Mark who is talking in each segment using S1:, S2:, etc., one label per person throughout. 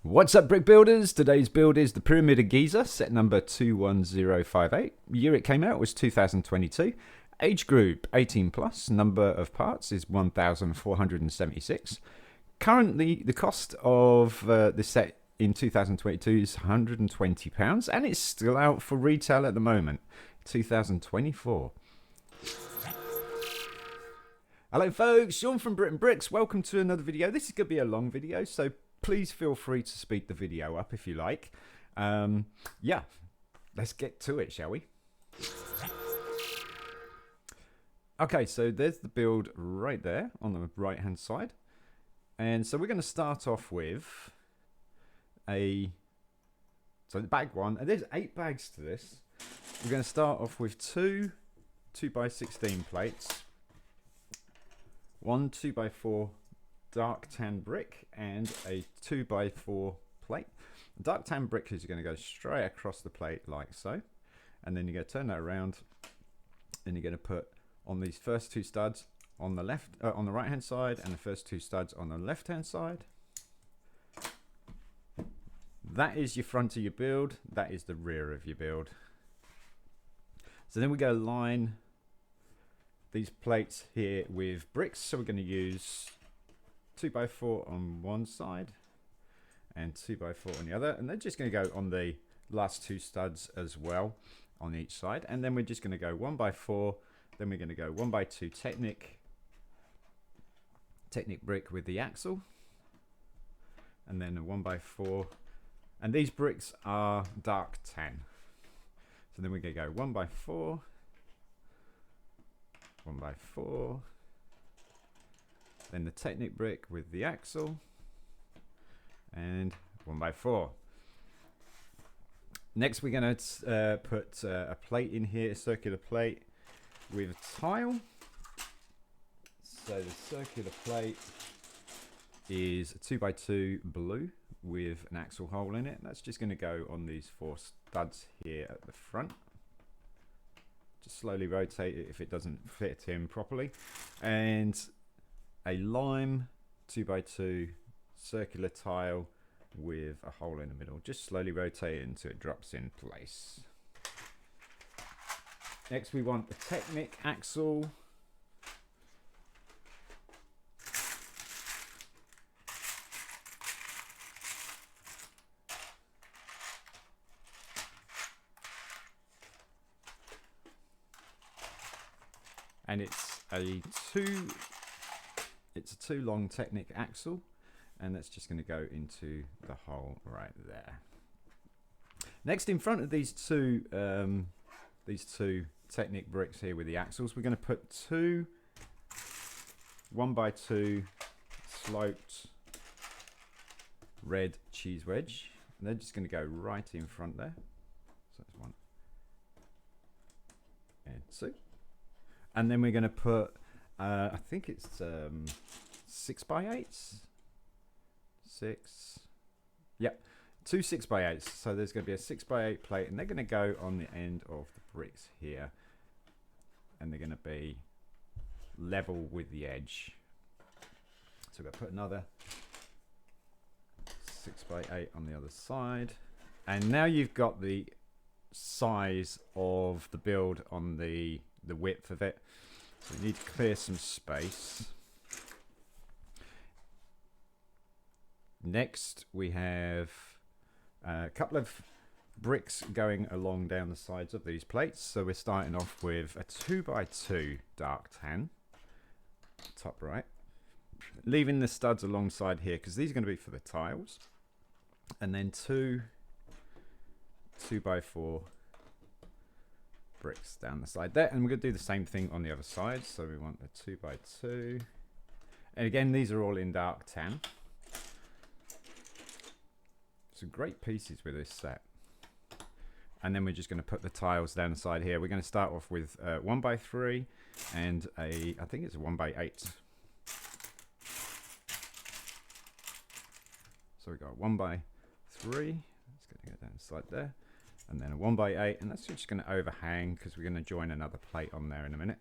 S1: What's up, brick builders? Today's build is the Pyramid of Giza, set number 21058. Year it came out was 2022. Age group 18 plus. Number of parts is 1,476. Currently, the cost of this set in 2022 is £120, and it's still out for retail at the moment, 2024. Hello folks, Sean from BRIT'N Bricks. Welcome to another video. This is going to be a long video, so please feel free to speed the video up if you like. Yeah, let's get to it, shall we? Okay, so there's the build right there on the right hand side. And so we're going to start off with the bag one, and there's 8 bags to this. We're going to start off with two 2x16 plates, one 2x4 dark tan brick, and a 2x4 plate. The dark tan brick is going to go straight across the plate like so, and then you're going to turn that around, and you're going to put on these first 2 studs on the left, on the right hand side, and the first 2 studs on the left hand side. That is your front of your build. That is the rear of your build. So then we go line these plates here with bricks. So we're going to use 2x4 on one side and 2x4 on the other, and they're just going to go on the last 2 studs as well on each side. And then we're just going to go 1x4, then we're going to go 1x2 Technic brick with the axle, and then a 1x4, and these bricks are dark tan. So then we're going to go 1x4, 1x4, then the Technic brick with the axle, and 1x4. Next we're going to put a plate in here, a circular plate with a tile. So the circular plate is a 2x2 blue with an axle hole in it. That's just going to go on these 4 studs here at the front. Just slowly rotate it if it doesn't fit in properly. And a lime 2x2 circular tile with a hole in the middle. Just slowly rotate it until it drops in place. Next we want the Technic axle. And it's a 2 long Technic axle, and that's just going to go into the hole right there. Next, in front of these two Technic bricks here with the axles, we're going to put 2 1x2 sloped red cheese wedge, and they're just going to go right in front there. So that's 1 and 2. And then we're going to put, I think it's 6x8s. 6. Yep, 2 6x8s. So there's going to be a 6x8 plate, and they're going to go on the end of the bricks here, and they're going to be level with the edge. So we're going to put another 6x8 on the other side, and now you've got the size of the build on the width of it. So we need to clear some space. Next we have a couple of bricks going along down the sides of these plates. So we're starting off with a 2x2 dark tan, top right, leaving the studs alongside here because these are going to be for the tiles, and then 2 2x4 bricks down the side there, and we're going to do the same thing on the other side. So we want a 2x2, and again these are all in dark tan. Some great pieces with this set. And then we're just going to put the tiles down the side here. We're going to start off with 1x3 and I think it's a 1x8. So we got 1x3, let's get down the side there, and then a 1x8, and that's just going to overhang because we're going to join another plate on there in a minute.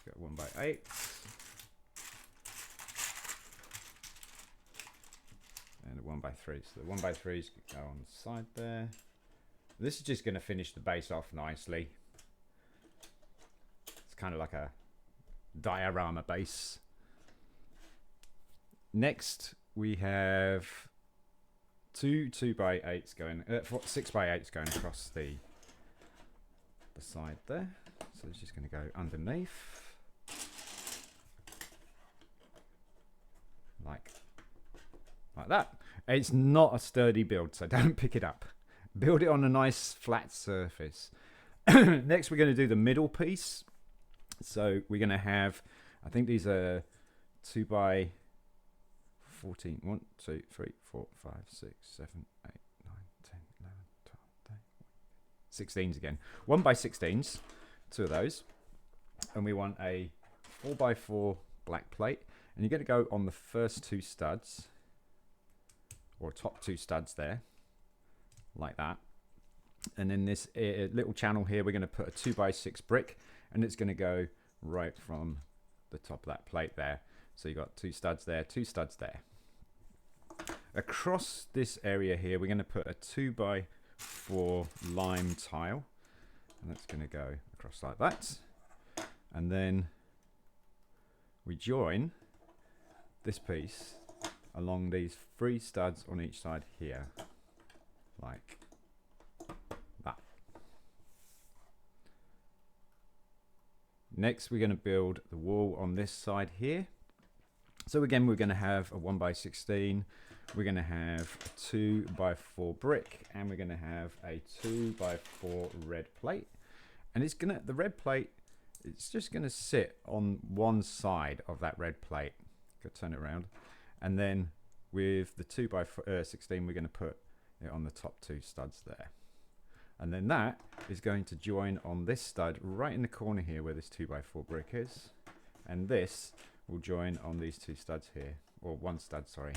S1: Got 1x8, and a 1x3. So the 1x3s go on the side there. This is just going to finish the base off nicely. It's kind of like a diorama base. Next, we have two 2x8s going, 6x8s going across the side there. So it's just going to go underneath, like that. It's not a sturdy build, so don't pick it up. Build it on a nice flat surface. Next, we're going to do the middle piece. So we're going to have, I think these are 2x14. 1, 2, 3, 4, 5, 6, 7, 8, 9, 10, 11, 12, 13, 16s again. 1x16s, two of those. And we want a 4x4 black plate. And you're going to go on the first two studs, or top two studs there, like that. And in this little channel here, we're going to put a 2x6 brick, and it's going to go right from the top of that plate there. So you've got two studs there, two studs there. Across this area here, we're going to put a 2x4 lime tile, and that's going to go across like that. And then we join this piece along these 3 studs on each side here, like that. Next, we're going to build the wall on this side here. So again, we're going to have a 1x16, we're going to have a 2x4 brick, and we're going to have a 2x4 red plate. And it's going to, the red plate, it's just going to sit on one side of that red plate. Go turn it around. And then with the 2x16, we're going to put it on the top 2 studs there. And then that is going to join on this stud right in the corner here where this 2x4 brick is. And this will join on these 2 studs here, or 1 stud, sorry,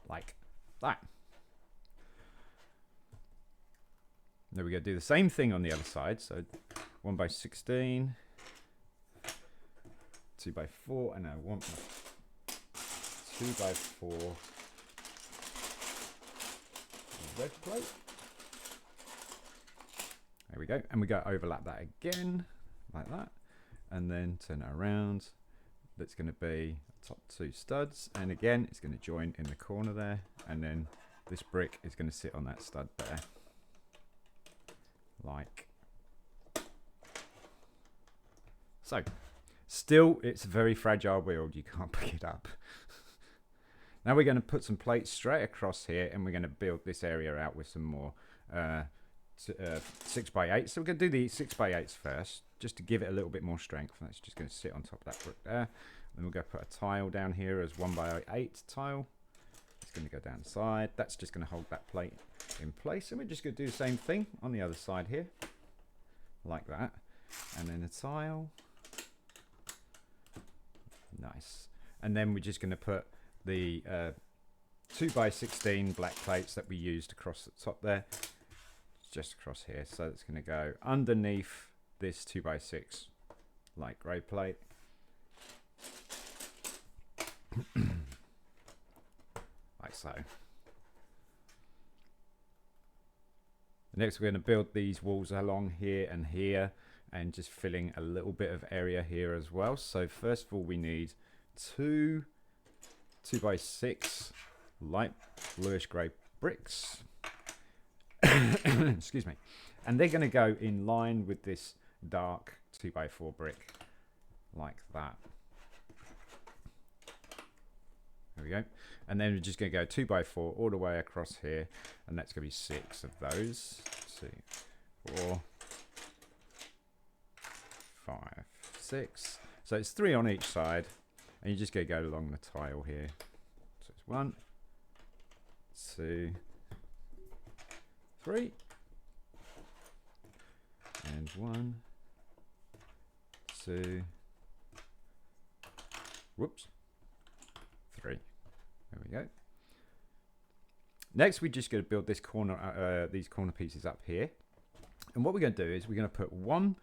S1: like that. Then we're going to do the same thing on the other side. So 1x16, 2x4, and now 2x4 red plate. There we go. And we go overlap that again, like that. And then turn it around. That's going to be top 2 studs. And again, it's going to join in the corner there. And then this brick is going to sit on that stud there. Like so. Still, it's a very fragile build. You can't pick it up. Now we're going to put some plates straight across here, and we're going to build this area out with some more 6x8. So we're going to do the 6x8s first, just to give it a little bit more strength. That's just going to sit on top of that brick there. Then we're going to put a tile down here as 1x8 tile. It's going to go down the side. That's just going to hold that plate in place. And we're just going to do the same thing on the other side here, like that. And then a tile. Nice. And then we're just going to put the 2x16 black plates that we used across the top there, just across here. So it's going to go underneath this 2x6 light grey plate. Like so. Next, we're going to build these walls along here and here, and just filling a little bit of area here as well. So first of all, we need 2 2x6 light bluish grey bricks. Excuse me. And they're going to go in line with this dark 2x4 brick, like that. There we go. And then we're just going to go 2x4 all the way across here, and that's going to be 6 of those. 2, 4, 5, 6. So it's 3 on each side, and you just go along the tile here. So it's 1, 2, 3, and 1, 2, whoops, 3. There we go. Next, we're just going to build this corner, these corner pieces up here. And what we're going to do is we're going to put 1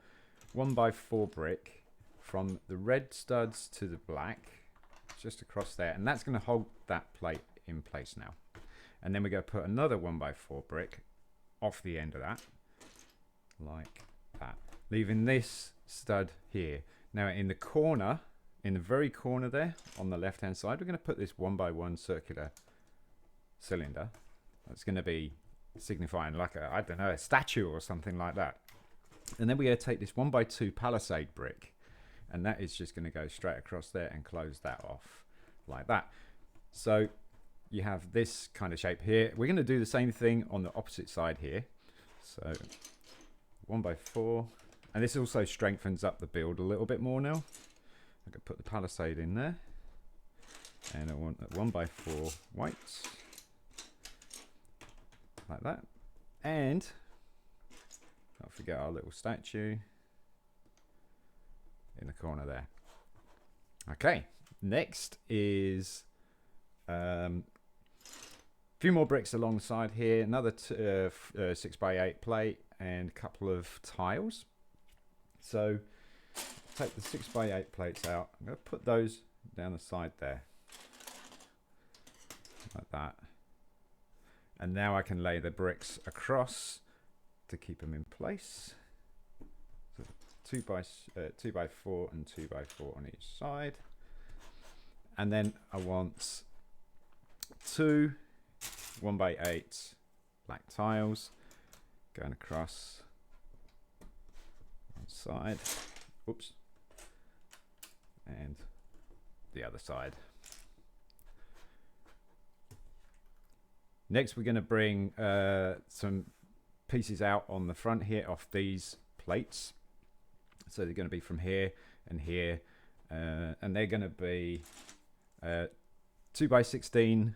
S1: 1x4 brick from the red studs to the black, just across there, and that's going to hold that plate in place now. And then we're going to put another 1x4 brick off the end of that, like that, leaving this stud here. Now in the corner, in the very corner there on the left hand side, we're going to put this 1x1 circular cylinder. That's going to be signifying like a, I don't know, a statue or something like that. And then we're going to take this 1x2 palisade brick, and that is just going to go straight across there and close that off like that. So you have this kind of shape here. We're going to do the same thing on the opposite side here. So 1x4, and this also strengthens up the build a little bit more now. I'm going to put the palisade in there, and I want a 1x4 white like that, and don't forget our little statue in the corner there. Okay, next is a few more bricks alongside here, another 6x8 plate and a couple of tiles. So take the 6x8 plates out. I'm going to put those down the side there like that, and now I can lay the bricks across to keep them in place. So 2x4 and 2x4 on each side, and then I want two 1x8 black tiles going across one side, oops, and the other side. Next we're going to bring some pieces out on the front here off these plates. So they're going to be from here and here, and they're going to be 2x16.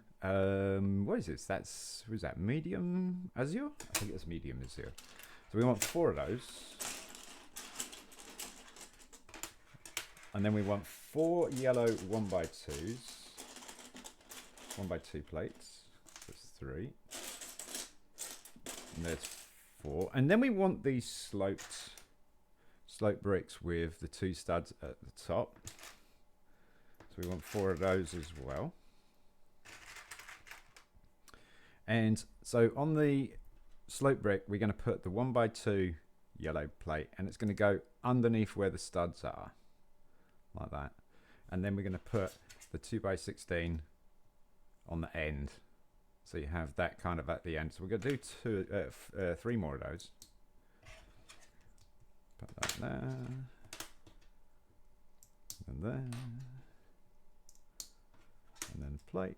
S1: What is this? What is that? Medium azure? I think it's medium azure. So we want 4 of those, and then we want 4 yellow 1x2s, 1x2 plates. That's 3, and there's 4, and then we want these sloped bricks with the 2 studs at the top. So we want 4 of those as well. And so on the slope brick, we're going to put the 1x2 yellow plate, and it's going to go underneath where the studs are, like that. And then we're going to put the 2x16 on the end. So you have that kind of at the end. So we're going to do 3 more of those. Put that there, and there, and then plate,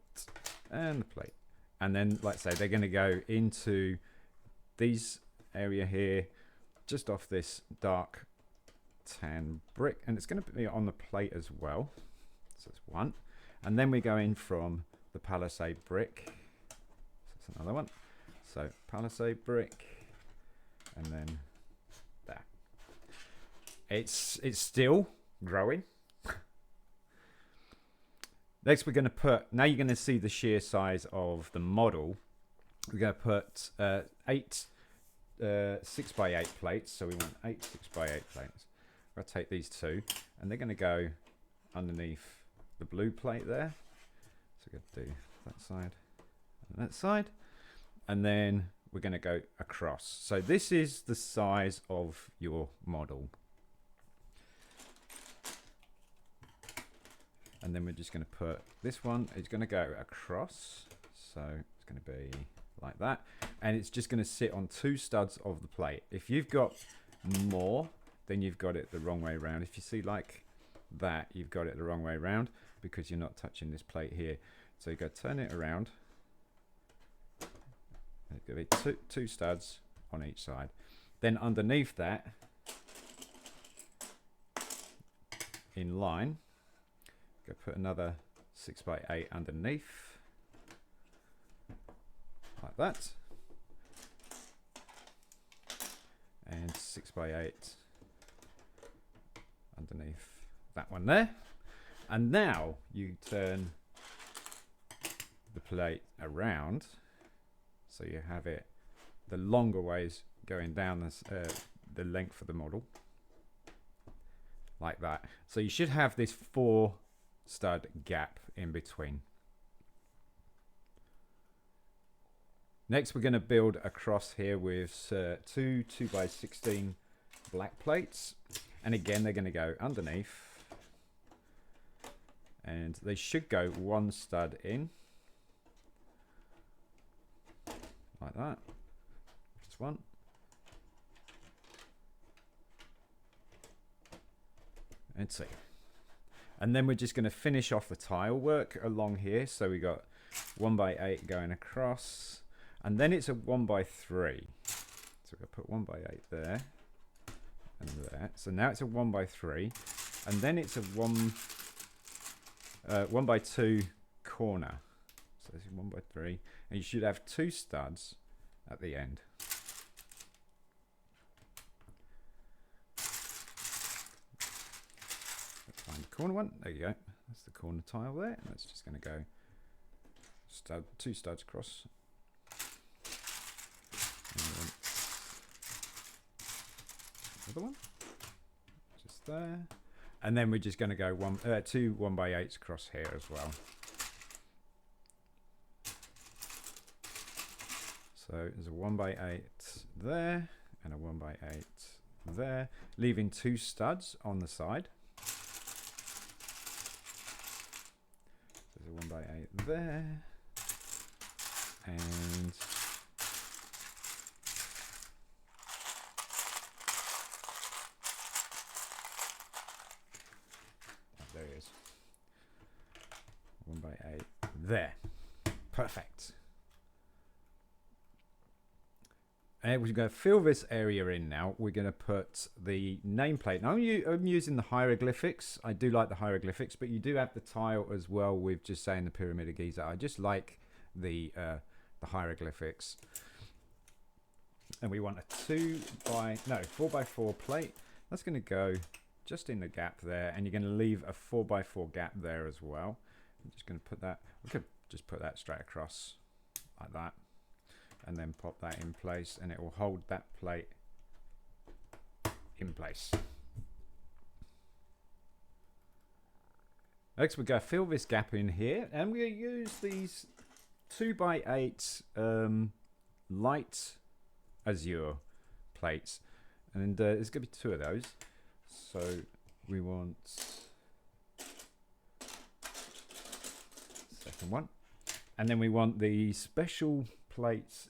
S1: and the plate. And then, like I say, they're going to go into these area here, just off this dark tan brick, and it's going to be on the plate as well. So that's 1. And then we go in from the palisade brick. So that's another one. So palisade brick, and then there. It's still growing. Next, we're going to put, now you're going to see the sheer size of the model. We're going to put 8 6x8 plates. So we want 8 6x8 plates. I'll take these 2, and they're going to go underneath the blue plate there. So we're going to do that side and that side. And then we're going to go across. So this is the size of your model. And then we're just going to put this one, it's going to go across. So it's going to be like that. And it's just going to sit on 2 studs of the plate. If you've got more, then you've got it the wrong way around. If you see like that, you've got it the wrong way around because you're not touching this plate here. So you go turn it around. It's going to be 2 studs on each side. Then underneath that, in line, go put another 6x8 underneath, like that, and 6x8 underneath that one there. And now you turn the plate around, so you have it the longer ways going down this, the length of the model, like that. So you should have this 4 stud gap in between. Next, we're going to build across here with two 2x16 black plates. And again, they're going to go underneath. And they should go one stud in. Like that. Just one. And two. And then we're just going to finish off the tile work along here. So we got 1x8 going across. And then it's a 1x3. So we'll put 1x8 there. And there. So now it's a 1x3. And then it's a 1x2 corner. So this is 1x3. And you should have two studs at the end. Let's find the corner one. There you go. That's the corner tile there. And that's just going to go two studs across. And another one. Just there. And then we're just going to go two 1x8s across here as well. So there's a 1x8 there and a 1x8 there, leaving two studs on the side. There's a 1x8 there, and there he is. 1x8 there. Perfect. And we're going to fill this area in now. We're going to put the nameplate. Now I'm using the hieroglyphics. I do like the hieroglyphics, but you do have the tile as well with just saying the Pyramid of Giza. I just like the hieroglyphics. And we want a 4x4 plate. That's going to go just in the gap there, and you're going to leave a 4x4 gap there as well. I'm just going to put that. We could just put that straight across like that. And then pop that in place, and it will hold that plate in place. Next, we're going to fill this gap in here, and we're going to use these 2x8 light azure plates, and there's going to be two of those. So we want second one, and then we want the special plates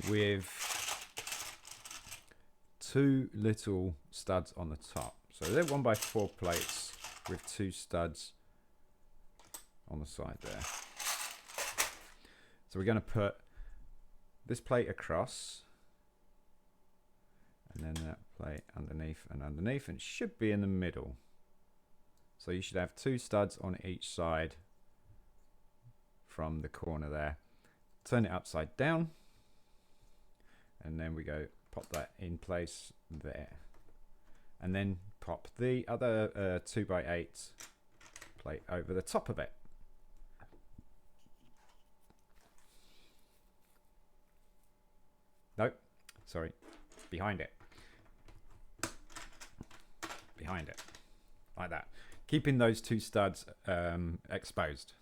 S1: with two little studs on the top. So they're 1x4 plates with two studs on the side there. So we're going to put this plate across, and then that plate underneath and underneath, and it should be in the middle. So you should have two studs on each side from the corner there. Turn it upside down, and then we go pop that in place there, and then pop the other 2x8 plate over the top of it. Nope, sorry, behind it, like that, keeping those two studs exposed.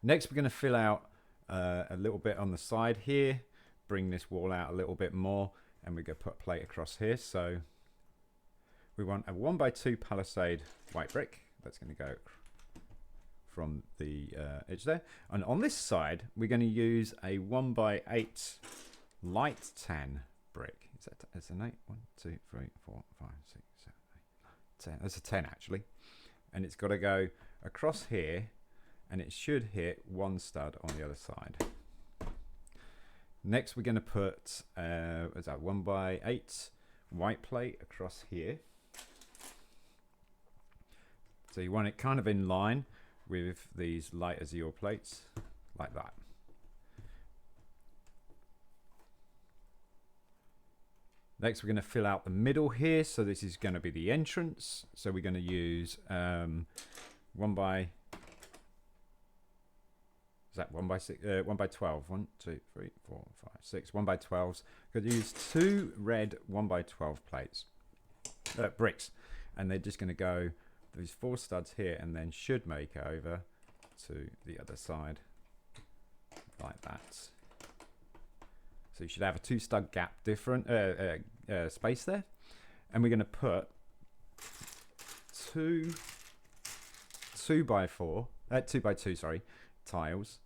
S1: Next, we're going to fill out a little bit on the side here, bring this wall out a little bit more, and we're going to put a plate across here. So we want a 1x2 palisade white brick. That's going to go from the edge there. And on this side, we're going to use a 1x8 light tan brick. Is that that's an 8? 1, 2, 3, 4, 5, 6, 7, 8, 10. That's a 10 actually. And it's got to go across here, and it should hit one stud on the other side. Next, we're going to put what's that, 1x8 white plate across here. So you want it kind of in line with these light azure plates, like that. Next, we're going to fill out the middle here. So this is going to be the entrance. So we're going to use 1x6, 1x12, 1, 2, 3, 4, 5, 6, 1x12s. We're going to use two red 1x12 plates, bricks, and they're just going to go these 4 studs here, and then should make it over to the other side like that. So you should have a 2 stud gap different space there, and we're going to put two by two, sorry, tiles,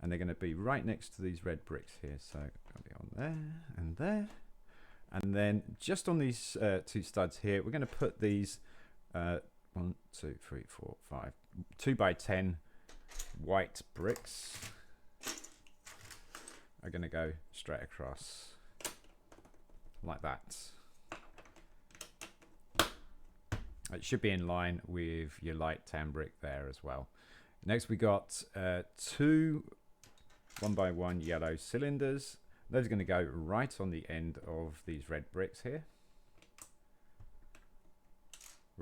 S1: and they're going to be right next to these red bricks here. So it'll be on there and there, and then just on these 2 studs here, we're going to put these 1, 2, 3, 4, 5 2 by 10 white bricks are going to go straight across like that. It should be in line with your light tan brick there as well. Next we got 2 1 by 1 yellow cylinders. Those are going to go right on the end of these red bricks here.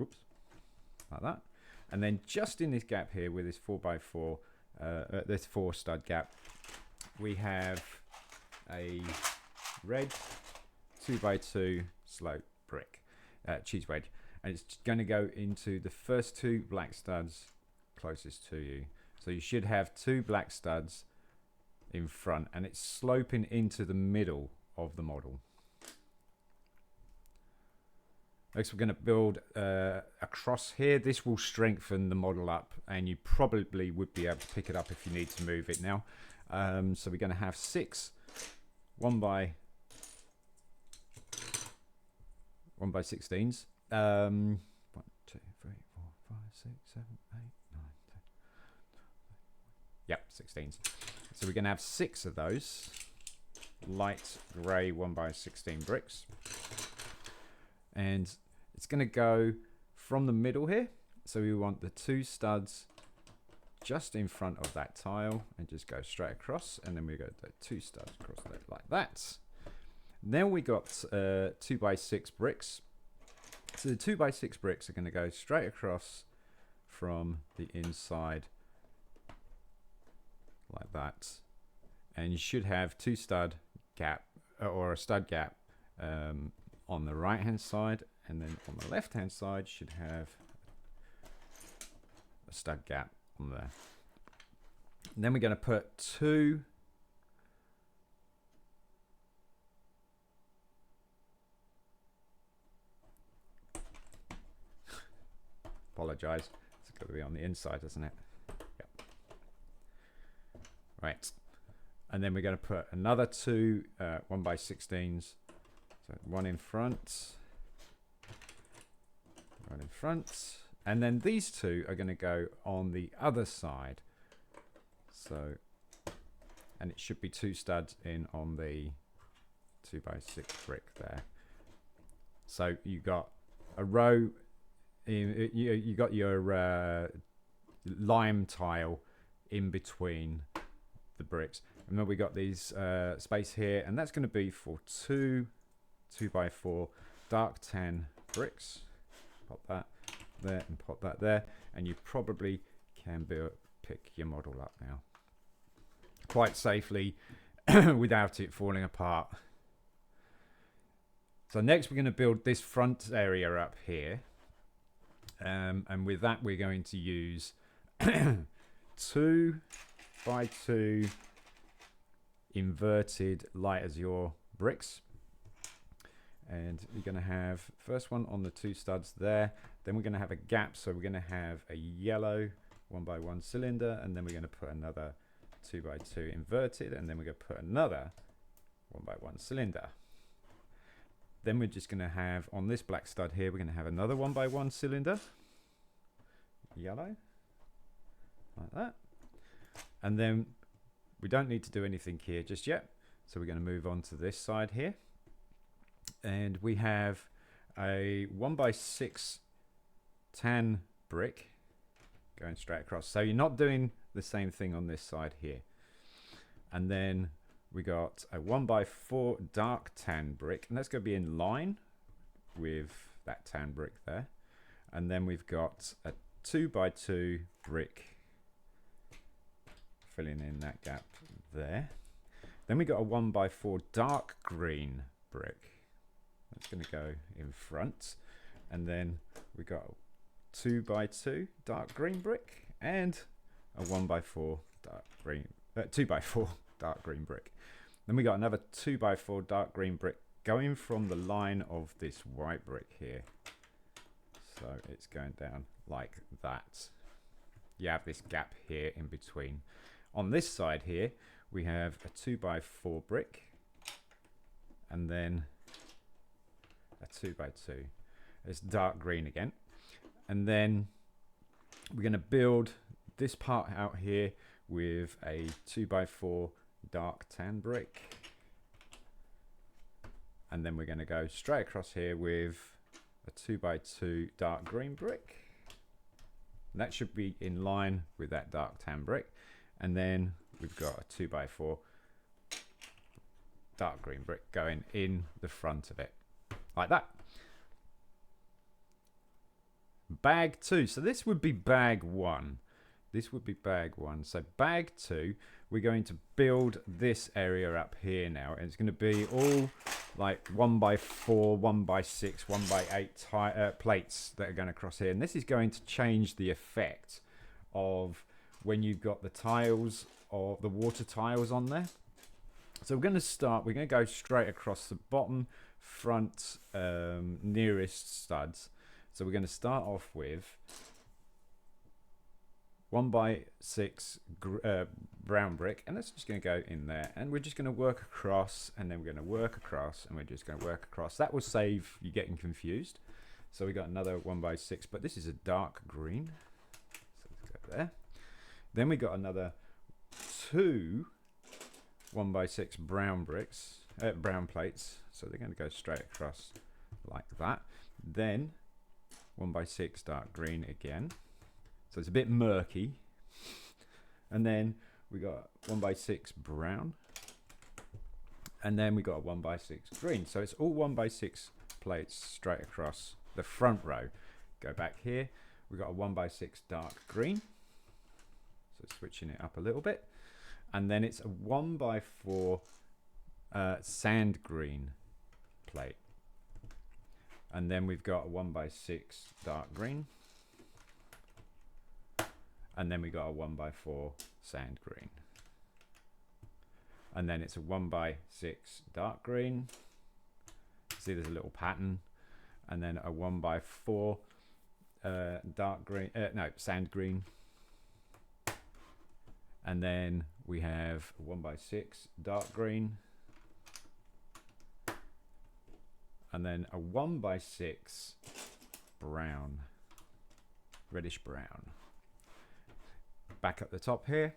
S1: Oops, like that. And then just in this gap here with this 4 by 4, this 4 stud gap, we have a red 2 by 2 slope brick, cheese wedge. And it's going to go into the first 2 black studs closest to you. So you should have 2 black studs in front, and it's sloping into the middle of the model. Next, we're going to build across here. This will strengthen the model up, and you probably would be able to pick it up if you need to move it now. So we're going to have 6 1 by 16s. 1, 2, 3, 4, 5, 6, 7, 8, 9, 10. Yep, 16s. So we're going to have 6 of those light grey 1 by 16 bricks, and it's going to go from the middle here. So we want the 2 studs just in front of that tile and just go straight across, and then we go the 2 studs across there like that. Then we got 2 by 6 bricks. So the 2 by 6 bricks are going to go straight across from the inside like that, and you should have 2 stud gap or a stud gap on the right hand side, and then on the left hand side should have a stud gap on there. And then we're going to put 2 apologize, it's got to be on the inside, isn't it? Yep. Right, and then we're going to put another 2 1 by 16s, so 1 in front, and then these 2 are going to go on the other side. So, and it should be 2 studs in on the 2 by 6 brick there. So you got a row. You got your lime tile in between the bricks, and then we got these space here, and that's going to be for 2 2 by 4 dark tan bricks. Pop that there and pop that there, and you probably can pick your model up now quite safely without it falling apart. So next we're going to build this front area up here. And with that, we're going to use 2 by 2 inverted light azure bricks. And we're going to have first one on the 2 studs there. Then we're going to have a gap. So we're going to have a yellow 1 by 1 cylinder. And then we're going to put another 2 by 2 inverted. And then we're going to put another 1 by 1 cylinder. Then we're just going to have, on this black stud here, we're going to have another 1 by 1 cylinder, yellow, like that. And then we don't need to do anything here just yet. So we're going to move on to this side here. And we have a 1 by 6 tan brick going straight across. So you're not doing the same thing on this side here. And then we got a 1 by 4 dark tan brick, and that's going to be in line with that tan brick there. And then we've got a 2 by 2 brick filling in that gap there. Then we got a 1 by 4 dark green brick. That's going to go in front. And then we got a 2 by 2 dark green brick and a 1 by 4 dark green 2x4 dark green brick. Then we got another 2x4 dark green brick going from the line of this white brick here. So it's going down like that. You have this gap here in between. On this side here, we have a 2x4 brick, and then a 2x2. It's dark green again. And then we're going to build this part out here with a 2x4 dark tan brick. And then we're going to go straight across here with a 2x2 dark green brick. And that should be in line with that dark tan brick. And then we've got a 2x4 dark green brick going in the front of it, like that. Bag 2. So this would be bag 1. This would be bag 1. So bag 2, we're going to build this area up here now. And it's going to be all like 1x4, 1x6, 1x8 plates that are going across here. And this is going to change the effect of when you've got the tiles or the water tiles on there. So we're going to go straight across the bottom front nearest studs. So we're going to start off with 1x6 brown brick, and that's just going to go in there, and we're just going to work across, and then we're going to work across, and we're just going to work across. That will save you getting confused. So we got another 1x6, but this is a dark green. So let's go there. Then we got another 2 1x6 brown bricks, brown plates. So they're going to go straight across like that. Then 1x6 dark green again. So it's a bit murky. And then we got 1x6 brown. And then we got a 1x6 green. So it's all 1x6 plates straight across the front row. Go back here. We got a 1x6 dark green. So switching it up a little bit. And then it's a 1x4 sand green plate. And then we've got a 1x6 dark green. And then we got a 1x4 sand green. And then it's a 1x6 dark green. See, there's a little pattern. And then a 1x4 dark green, sand green. And then we have a 1x6 dark green. And then a 1x6 brown, reddish brown. Back at the top here.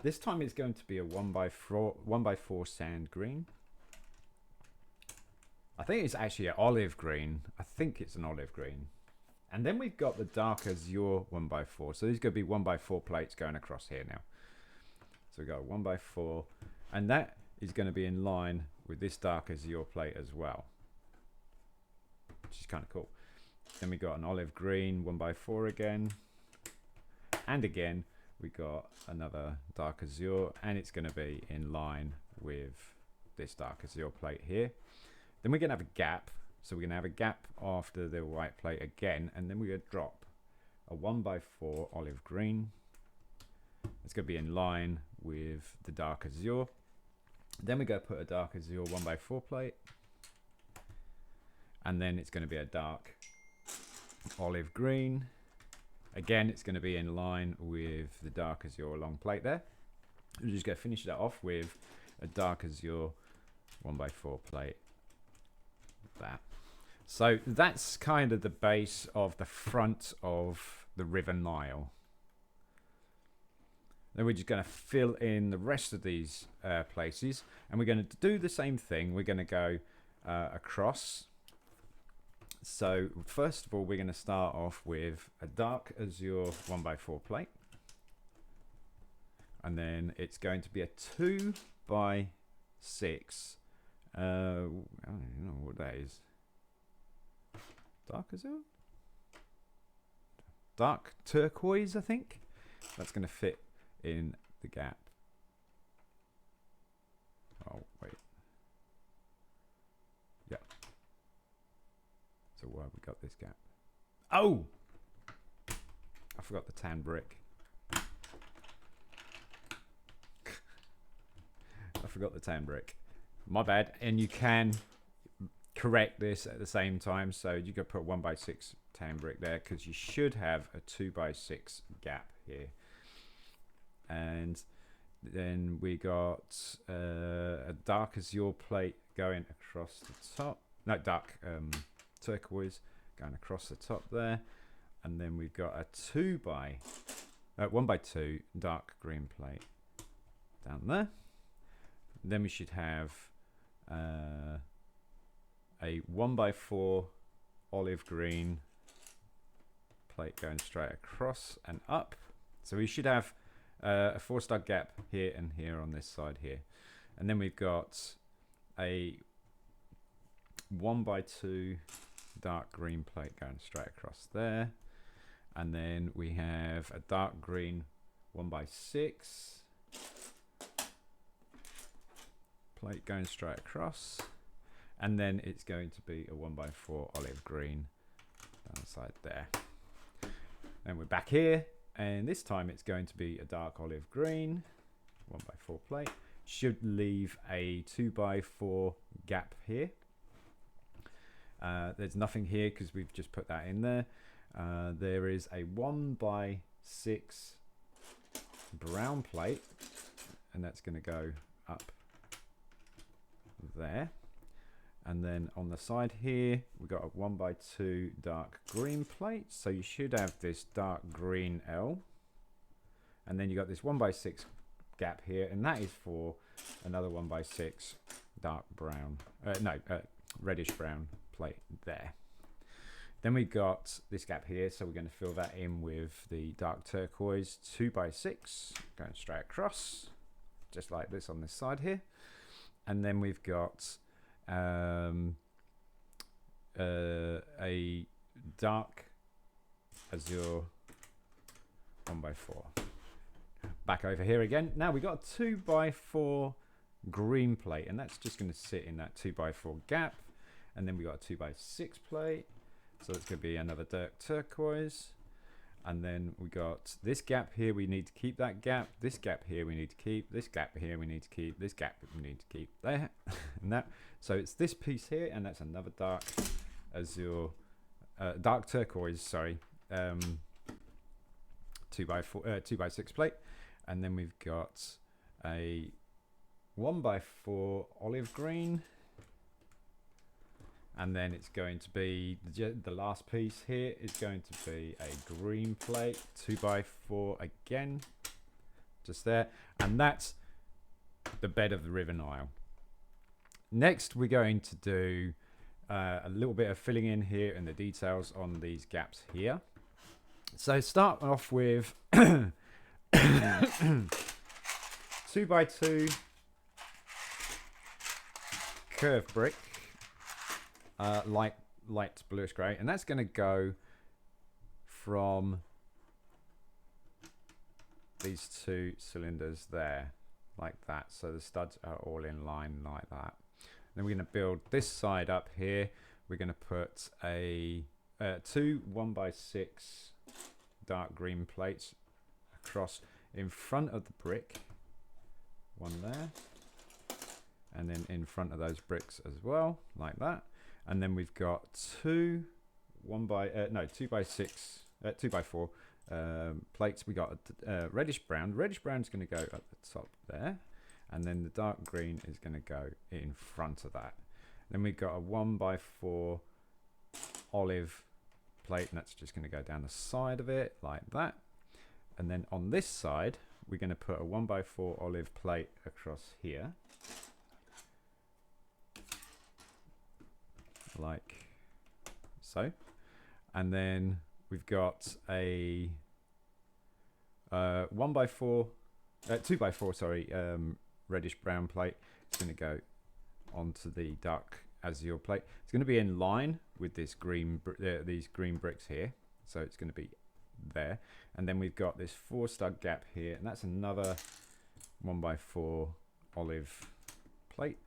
S1: This time it's going to be a 1x4 sand green. I think it's actually an olive green. I think it's an olive green. And then we've got the dark azure 1x4. So these are going to be 1x4 plates going across here now. So we've got a 1x4. And that is going to be in line with this dark azure plate as well, which is kind of cool. Then we got an olive green 1x4 again. And again, we got another dark azure, and it's going to be in line with this dark azure plate here. Then we're going to have a gap. So we're going to have a gap after the white plate again, and then we're going to drop a 1x4 olive green. It's going to be in line with the dark azure. Then we're going to put a dark azure 1x4 plate. And then it's going to be a dark olive green. Again, it's going to be in line with the dark azure long plate there. We're just going to finish that off with a dark azure 1x4 plate. That. So that's kind of the base of the front of the River Nile. Then we're just going to fill in the rest of these places, and we're going to do the same thing. We're going to go across. So first of all, we're going to start off with a dark azure 1x4 plate, and then it's going to be a 2x6. I don't even know what that is. Dark azure, dark turquoise, I think. That's going to fit in the gap. Oh wait, yeah. So why have we got this gap? Oh! I forgot the tan brick. forgot the tan brick. My bad. And you can correct this at the same time. So you could put 1x6 tan brick there, because you should have a 2x6 gap here. And then we got a dark azure plate going across the top. No, dark turquoise going across the top there. And then we've got a 1x2 dark green plate down there. Then we should have a 1x4 olive green plate going straight across and up. So we should have a 4-star gap here and here on this side here. And then we've got a 1x2 dark green plate going straight across there. And then we have a dark green 1x6 plate going straight across. And then it's going to be a 1x4 olive green down the side there. And we're back here, and this time it's going to be a dark olive green 1x4 plate. Should leave a 2x4 gap here. There's nothing here because we've just put that in there. There is a 1x6 brown plate, and that's going to go up there. And then on the side here, we've got a 1x2 dark green plate. So you should have this dark green L. And then you got this 1x6 gap here, and that is for another 1x6 dark brown, reddish brown plate there. Then we got this gap here, so we're going to fill that in with the dark turquoise 2x6 going straight across, just like this on this side here. And then we've got a dark azure 1x4. Back over here again. Now we got a 2x4 green plate, and that's just going to sit in that 2x4 gap. And then we got a 2x6 plate, so it's going to be another dark turquoise. And then we got this gap here, we need to keep that gap. This gap here we need to keep. This gap here we need to keep. This gap we need to keep there. And that. So it's this piece here, and that's another dark azure, dark turquoise, sorry, 2x6 plate. And then we've got a 1x4 olive green. And then it's going to be, the last piece here is going to be a green plate, 2x4 again, just there. And that's the bed of the River Nile. Next, we're going to do a little bit of filling in here and the details on these gaps here. So start off with 2x2 curved brick. Light bluish grey, and that's going to go from these two cylinders there, like that. So the studs are all in line like that. Then we're going to build this side up here. We're going to put a 2 1x6 dark green plates across in front of the brick, one there, and then in front of those bricks as well, like that. And then we've got 2 2x4 plates. We got a reddish brown. Reddish brown is going to go at the top there, and then the dark green is going to go in front of that. Then we've got a 1x4 olive plate, and that's just going to go down the side of it like that. And then on this side, we're going to put a 1x4 olive plate across here, like so. And then we've got a 2x4 sorry, reddish brown plate. It's going to go onto the dark azure plate. It's going to be in line with this these green bricks here, so it's going to be there. And then we've got this 4 stud gap here, and that's another 1x4 olive plate.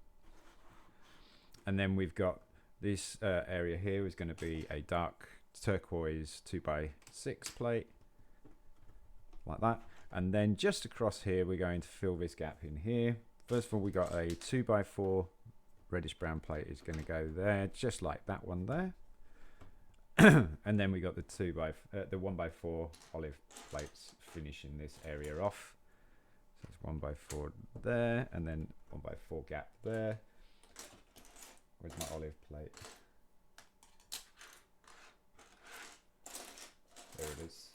S1: And then we've got this area here is going to be a dark turquoise 2x6 plate, like that. And then just across here, we're going to fill this gap in here First of all, we got a 2x4 reddish brown plate is going to go there, just like that one there. And then we got the 1x4 olive plates finishing this area off. So it's 1x4 there, and then 1x4 gap there. Where's my olive plate? There it is.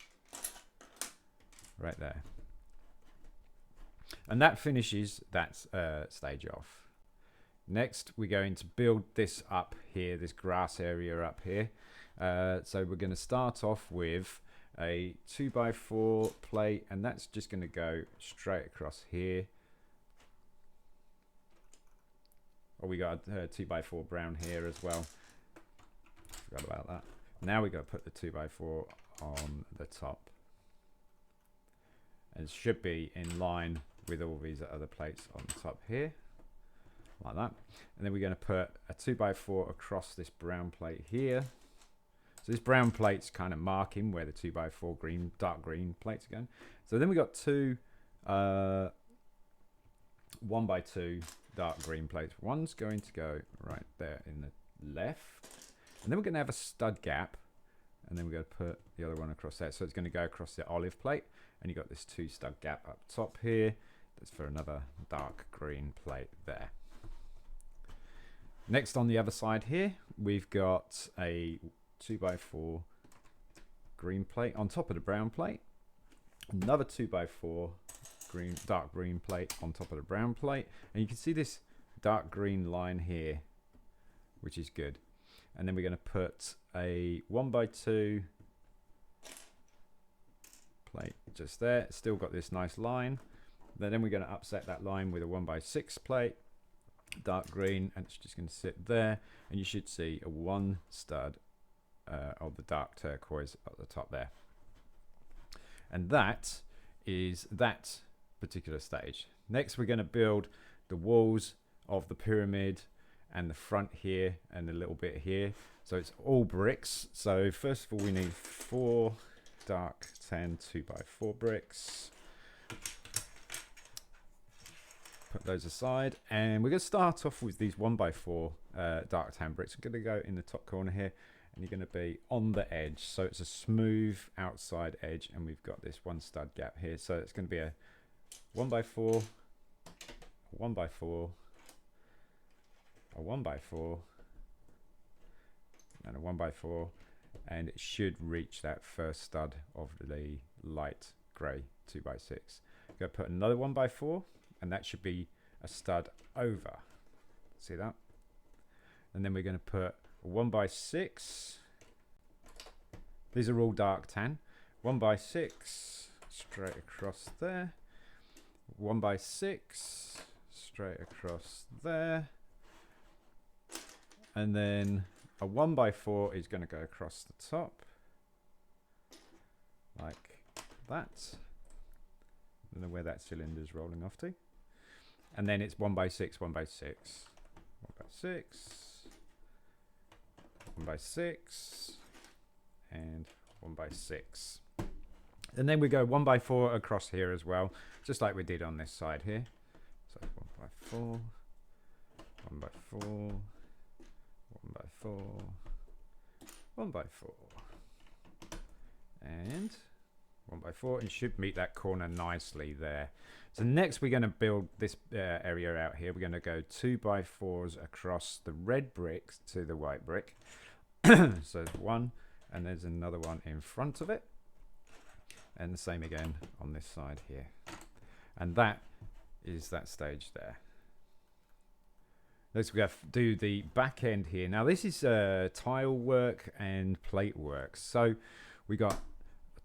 S1: Right there. And that finishes that stage off. Next, we're going to build this up here, this grass area up here. So we're going to start off with a 2x4 plate, and that's just going to go straight across here. Oh, we got a 2x4 brown here as well. Forgot about that. Now we got to put the 2x4 on the top. And it should be in line with all these other plates on the top here, like that. And then we're going to put a 2x4 across this brown plate here. So this brown plate's kind of marking where the 2x4 green, dark green plates are going. So then we got two 1x2 dark green plates. One's going to go right there in the left, and then we're going to have a stud gap, and then we're going to put the other one across there. So it's going to go across the olive plate, and you got this 2 stud gap up top here. That's for another dark green plate there. Next, on the other side here, we've got a 2x4 green plate on top of the brown plate. Another 2x4 green, dark green plate on top of the brown plate, and you can see this dark green line here, which is good. And then we're going to put a 1x2 plate just there. Still got this nice line. Then we're going to upset that line with a 1x6 plate, dark green, and it's just going to sit there. And you should see a 1 stud of the dark turquoise at the top there. And that is that particular stage. Next, we're going to build the walls of the pyramid and the front here and a little bit here. So it's all bricks. So first of all, we need 4 dark tan 2x4 bricks. Put those aside, and we're going to start off with these 1x4 dark tan bricks. We're going to go in the top corner here, and you're going to be on the edge, so it's a smooth outside edge, and we've got this 1 stud gap here. So it's going to be a 1x4, a 1x4, a 1x4, and a 1x4, and it should reach that first stud of the light grey 2x6. Go put another 1x4, and that should be a stud over. See that? And then we're going to put a 1x6. These are all dark tan. 1x6 straight across there. 1x6 straight across there. And then a 1x4 is going to go across the top like that. I don't know where that cylinder is rolling off to. And then it's 1x6, 1x6, 1x6, 1x6, and 1x6. And then we go 1x4 across here as well, just like we did on this side here. So 1x4, 1x4, 1x4, 1x4, and 1x4, and should meet that corner nicely there. So next we're going to build this area out here. We're going to go 2x4s across the red brick to the white brick. So there's one, and there's another one in front of it, and the same again on this side here. And that is that stage there. Next we have to do the back end here. Now this is tile work and plate work. So we got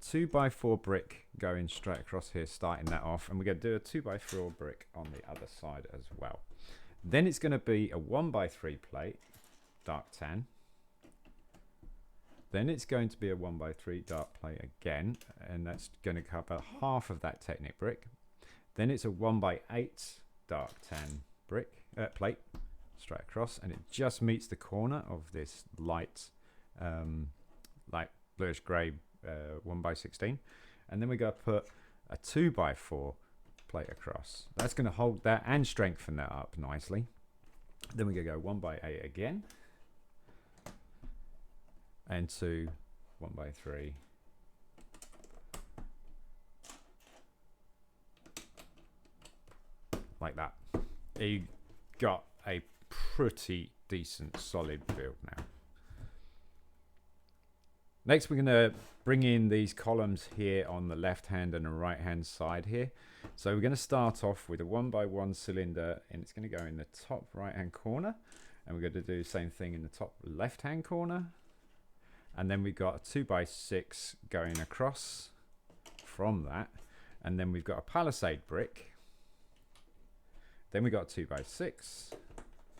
S1: 2x4 brick going straight across here, starting that off, and we're going to do a 2x4 brick on the other side as well. Then it's going to be a 1x3 plate, dark tan. Then it's going to be a 1x3 dark plate again, and that's going to cover half of that Technic brick. Then it's a 1x8 dark tan brick plate straight across, and it just meets the corner of this light bluish grey 1x16. And then we're going to put a 2x4 plate across. That's going to hold that and strengthen that up nicely. Then we're going to go 1 by 8 again, and 2 1 by 3, like that. You got a pretty decent solid build now. Next, we're going to bring in these columns here on the left hand and the right hand side here. So we're going to start off with a 1 by 1 cylinder, and it's going to go in the top right hand corner, and we're going to do the same thing in the top left hand corner. And then we've got a 2 by 6 going across from that, and then we've got a palisade brick. Then we got 2 by 6.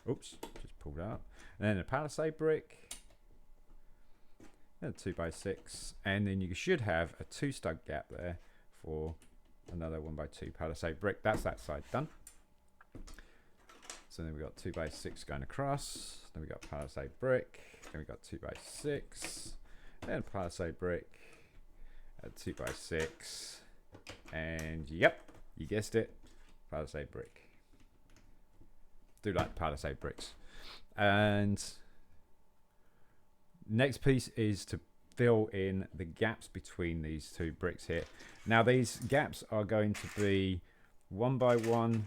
S1: Oops, just pulled out. And then a palisade brick, and a 2 by 6, and then you should have a 2 stud gap there for another 1 by 2 palisade brick. That's that side done. So then we got 2 by 6 going across. Then we got palisade brick. Then we got 2 by 6, and palisade brick, a 2 by 6, and yep, you guessed it, palisade brick. Do like palisade bricks. And next piece is to fill in the gaps between these two bricks here. Now these gaps are going to be 1 by 1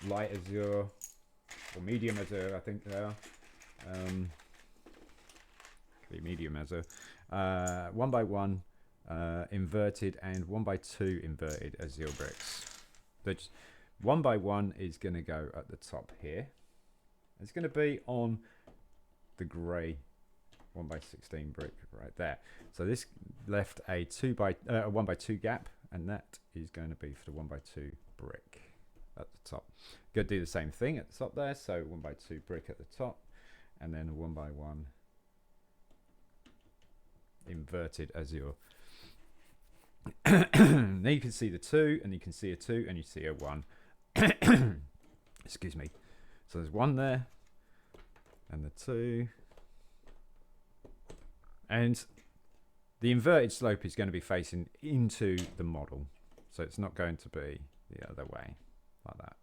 S1: light azure or medium azure, I think they are. Could be medium azure. 1 by 1 inverted, and 1 by 2 inverted azure bricks. Which 1 by 1 is going to go at the top here. It's going to be on the grey 1 by 16 brick right there. So this left a 1 by 2 gap, and that is going to be for the 1 by 2 brick at the top. Going to do the same thing at the top there. So 1 by 2 brick at the top, and then a 1 by 1 inverted azure. Now you can see the 2, and you can see a 2, and you see a 1. Excuse me. So there's 1 there, and the 2, and the inverted slope is going to be facing into the model, so it's not going to be the other way like that.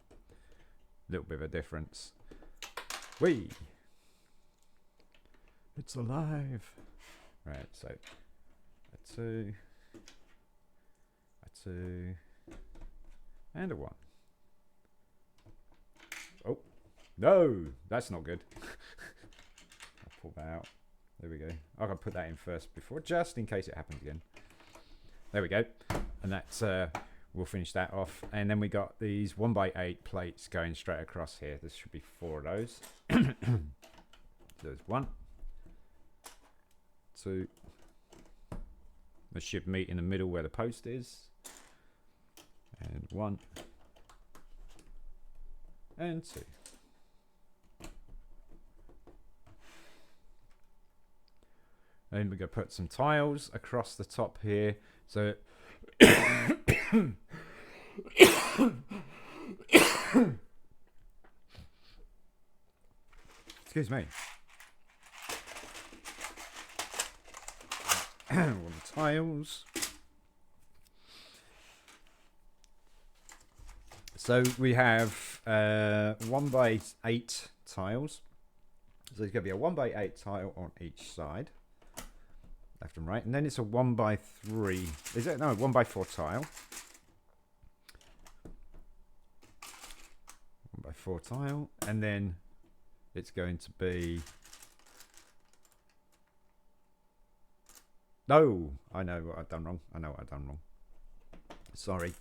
S1: Little bit of a difference. Whee! It's alive. Right, so a 2, a 2, and a 1. Oh, no, that's not good. I'll pull that out. There we go. I'm going to put that in first before, just in case it happens again. There we go. And that's, we'll finish that off. And then we got these 1 by 8 plates going straight across here. There should be 4 of those. There's 1, 2. They should meet in the middle where the post is. And 1. And 2. Then we're going to put some tiles across the top here. So excuse me. One of the tiles. So we have 1 by 8 tiles. So there's going to be a 1 by 8 tile on each side, left and right, and then it's a 1 by 3. Is it? No, 1 by 4 tile. 1 by 4 tile, and then it's going to be. No, I know what I've done wrong. I know what I've done wrong. Sorry.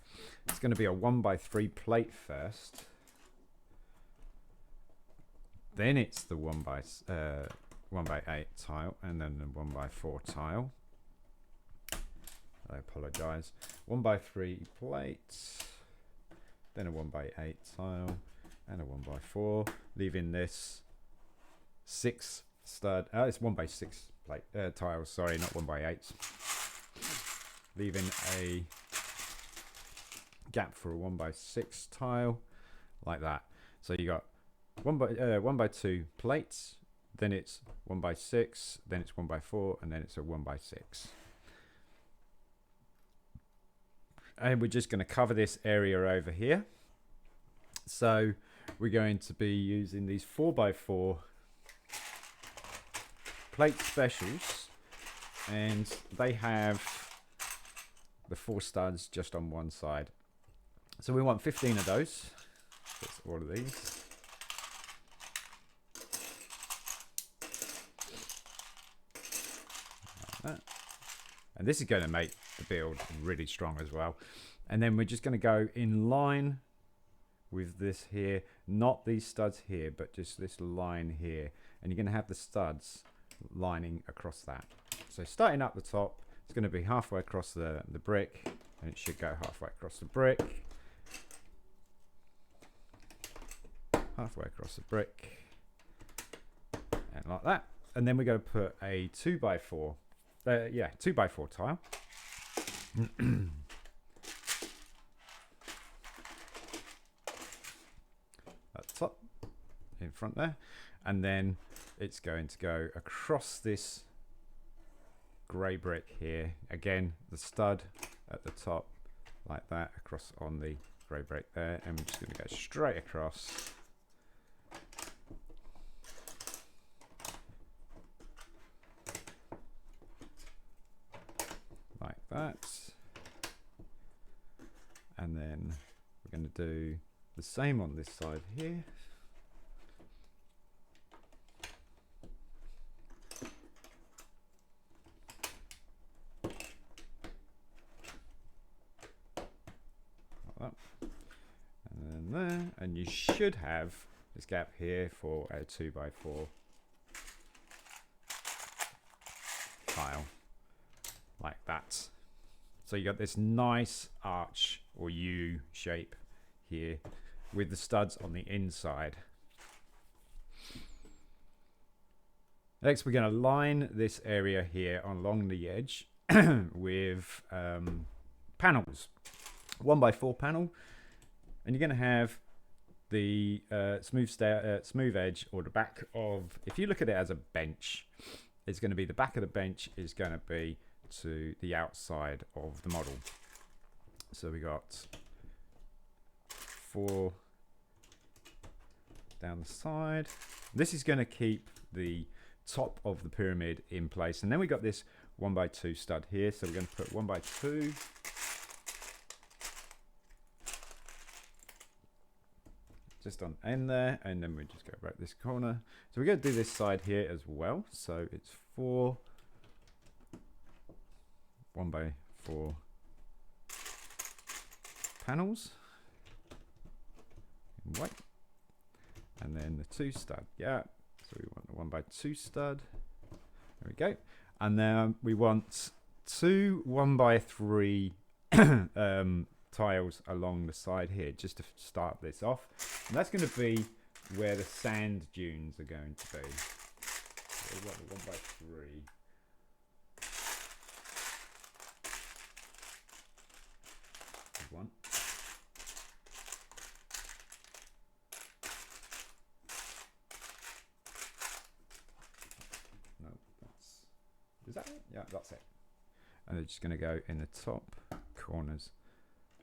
S1: It's going to be a 1 by 3 plate first. Then it's the 1 by 8 tile, and then the 1 by 4 tile. I apologise. 1 by 3 plates, then a 1 by 8 tile, and a 1 by 4, leaving this 6 stud. It's 1 by 6 plate tiles. Sorry, not 1 by 8s. Leaving a gap for a 1 by 6 tile, like that. So you got 1 by 2 plates, then it's 1 by 6, then it's 1 by 4, and then it's a 1 by 6. And we're just going to cover this area over here. So we're going to be using these 4x4 plate specials, and they have the 4 studs just on one side. So we want 15 of those. That's all of these. Like that. And this is going to make the build really strong as well. And then we're just going to go in line with this here, not these studs here, but just this line here. And you're going to have the studs lining across that. So starting up the top, it's going to be halfway across the brick, and it should go halfway across the brick, halfway across the brick, and like that. And then we're going to put a 2x4, 2x4 tile. At the top, in front there, and then it's going to go across this grey brick here. Again, the stud at the top, like that, across on the grey brick there, and we're just going to go straight across. Like that. And then we're going to do the same on this side here. And then there, and you should have this gap here for a 2x4 tile, like that. So you got this nice arch or U shape here with the studs on the inside. Next, we're going to line this area here along the edge with panels, 1x4 panel, and you're going to have the smooth edge, or the back of, if you look at it as a bench, it's going to be the back of the bench is going to be to the outside of the model. So we got 4 down the side. This is going to keep the top of the pyramid in place, and then we got this 1x2 stud here, so we're going to put 1x2 just on end there, and then we just go right this corner. So we're going to do this side here as well, so it's 4 1x4 panels in white, and then the 2 stud gap. So we want the 1x2 stud. There we go. And then we want 2 1x3 tiles along the side here, just to start this off. And that's going to be where the sand dunes are going to be. So we want the 1x3. One. No, is that it? Yeah, that's it. And they're just going to go in the top corners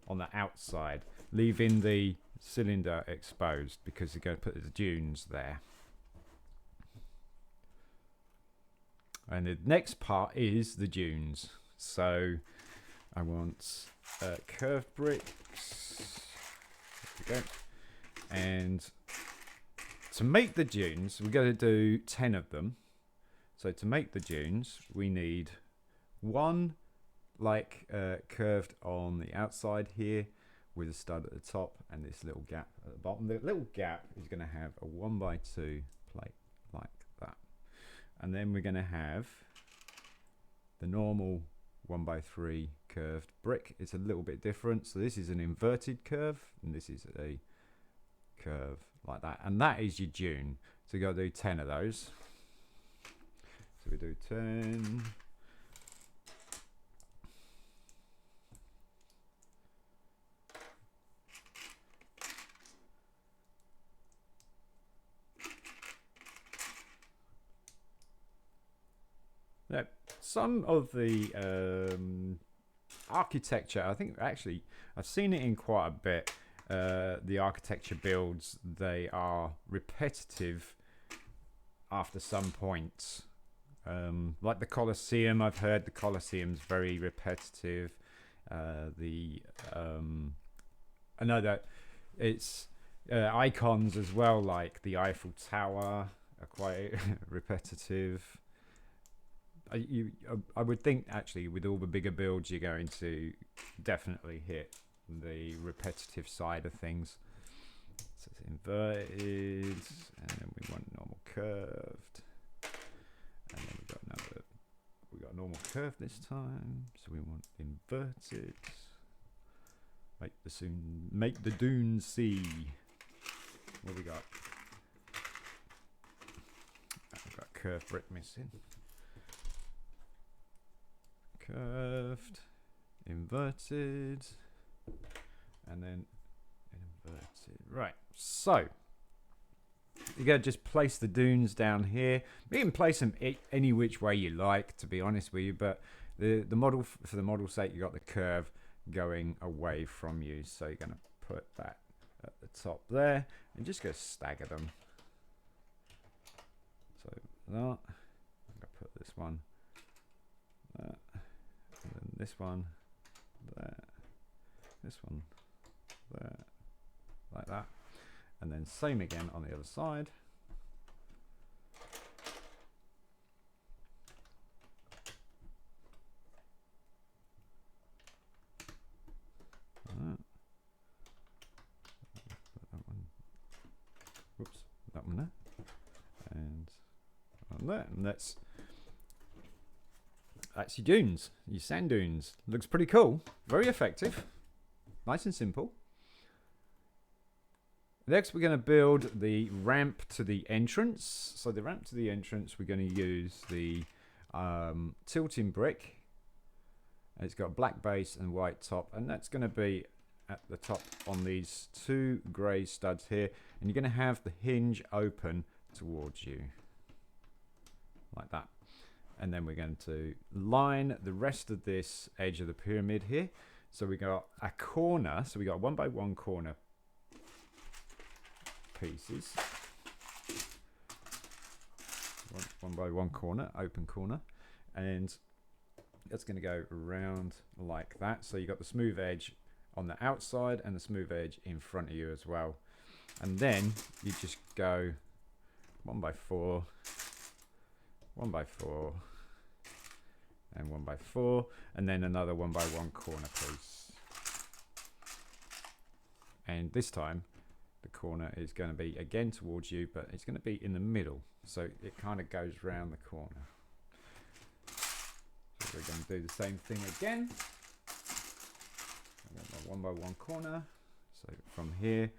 S1: on the outside, leaving the cylinder exposed because they're going to put the dunes there. And the next part is the dunes. So I want curved bricks. There we go. And to make the dunes, we're going to do 10 of them. So to make the dunes, we need 1 like curved on the outside here with a stud at the top and this little gap at the bottom. The little gap is going to have a 1x2 plate like that. And then we're going to have the normal 1x3 curved brick. It's a little bit different. So this is an inverted curve, and this is a curve like that. And that is your dune. So you got to do 10 of those. So we do 10. Now, some of the architecture, I think actually I've seen it in quite a bit. The architecture builds, they are repetitive after some point. Like the Colosseum, I've heard the Colosseum's very repetitive. I know that it's icons as well, like the Eiffel Tower, are quite repetitive. I would think actually with all the bigger builds, you're going to definitely hit the repetitive side of things. So it's inverted, and then we want normal curved, and then we got normal curve this time. So we want inverted. Make the dunes see. What we got? We've got curved brick missing. Curved, inverted, and then inverted. Right, so you're going to just place the dunes down here. You can place them any which way you like, to be honest with you, but the model, for the model's sake, you got the curve going away from you, so you're going to put that at the top there and just go stagger them. So that, I'm going to put this one there. And then this one there, this one there, like that, and then same again on the other side. Whoops, that one there, and on there, and that's your dunes, your sand dunes. Looks pretty cool, very effective, nice and simple. Next we're going to build the ramp to the entrance. So the ramp to the entrance, we're going to use the tilting brick. And it's got a black base and white top, and that's going to be at the top on these two grey studs here, and you're going to have the hinge open towards you like that. And then we're going to line the rest of this edge of the pyramid here. So we got a corner. So we got 1 by 1 corner pieces. 1 by 1 corner, open corner. And that's going to go around like that. So you got the smooth edge on the outside and the smooth edge in front of you as well. And then you just go 1 by 4, 1 by 4, and 1 by 4, and then another 1 by 1 corner piece. And this time the corner is going to be again towards you, but it's going to be in the middle, so it kind of goes round the corner. So we're going to do the same thing again. 1 by 1 corner, so from here,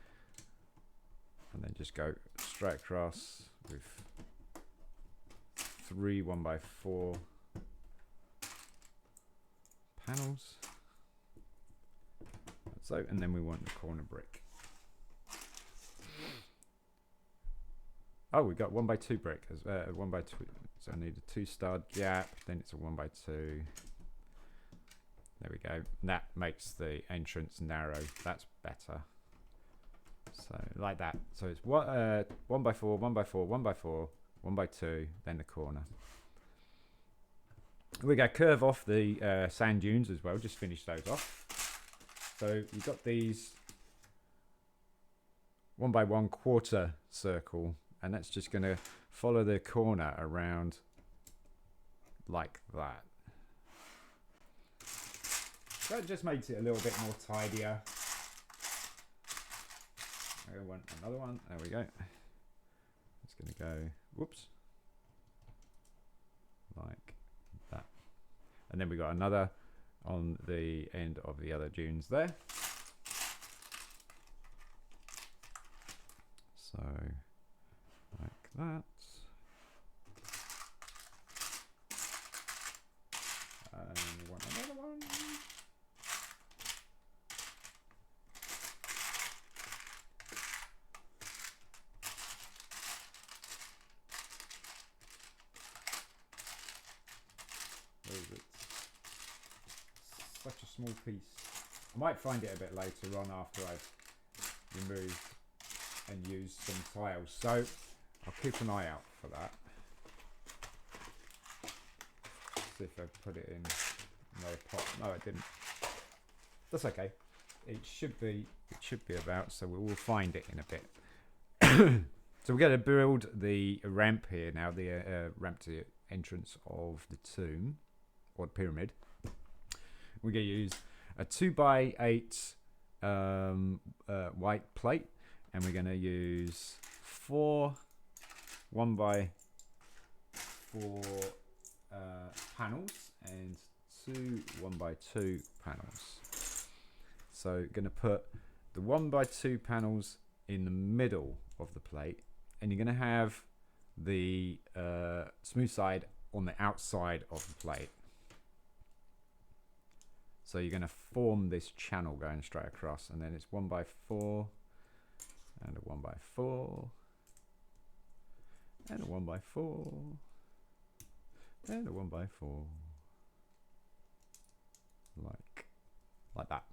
S1: and then just go straight across with 3 1 by 4 panels. So, and then we want the corner brick. Oh, we got 1 by 2 brick as 1 by 2. So I need a 2 stud gap. Then it's a 1 by 2. There we go. That makes the entrance narrow. That's better. So like that. So it's 1 by 4, 1 by 4, 1 by 4, 1 by 2, then the corner. We got curve off the sand dunes as well. Just finish those off. So you've got these 1 by 1 quarter circle, and that's just going to follow the corner around like that. So it just makes it a little bit more tidier. I want another one. There we go. It's going to go, whoops, like that. And then we got another on the end of the other dunes there. So like that. And we want another one. Where is it? Such a small piece. I might find it a bit later on after I've removed and used some tiles. So I'll keep an eye out for that. See if I put it in another pot. No, I didn't. That's okay. It should be about, so we will find it in a bit. So we're going to build the ramp here now, the ramp to the entrance of the tomb or the pyramid. We're going to use a 2x8 white plate, and we're going to use 4 1x4 panels and 2 1x2 panels. So going to put the 1x2 panels in the middle of the plate, and you're going to have the smooth side on the outside of the plate. So you're going to form this channel going straight across, and then it's 1x4 and a 1x4 and a 1x4 and a 1x4, like that.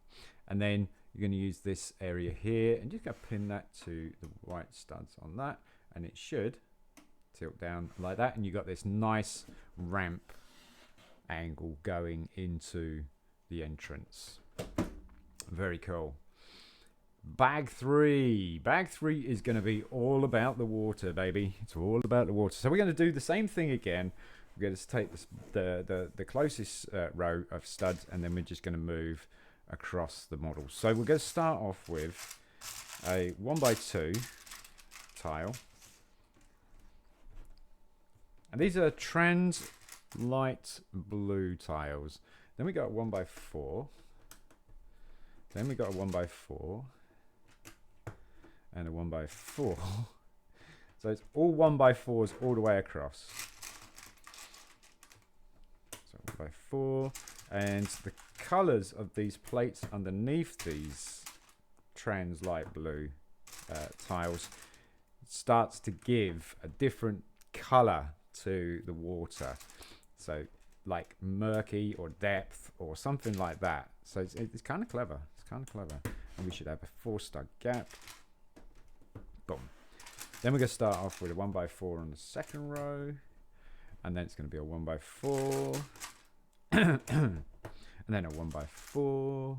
S1: And then you're going to use this area here and just go pin that to the white studs on that, and it should tilt down like that, and you've got this nice ramp angle going into the entrance. Very cool. Bag 3 is going to be all about the water, baby. It's all about the water. So we're going to do the same thing again. We're going to take this, the closest row of studs, and then we're just going to move across the model. So we're going to start off with a 1x2 tile, and these are trans light blue tiles. Then we got a 1x4, then we got a 1x4 and a 1x4. So it's all 1x4s all the way across. So 1x4, and the colors of these plates underneath these trans light blue tiles starts to give a different color to the water, so like murky or depth or something like that. So it's kind of clever. And we should have a 4 stud gap. Boom. Then we're going to start off with a 1x4 on the second row, and then it's going to be a 1x4 and then a 1x4,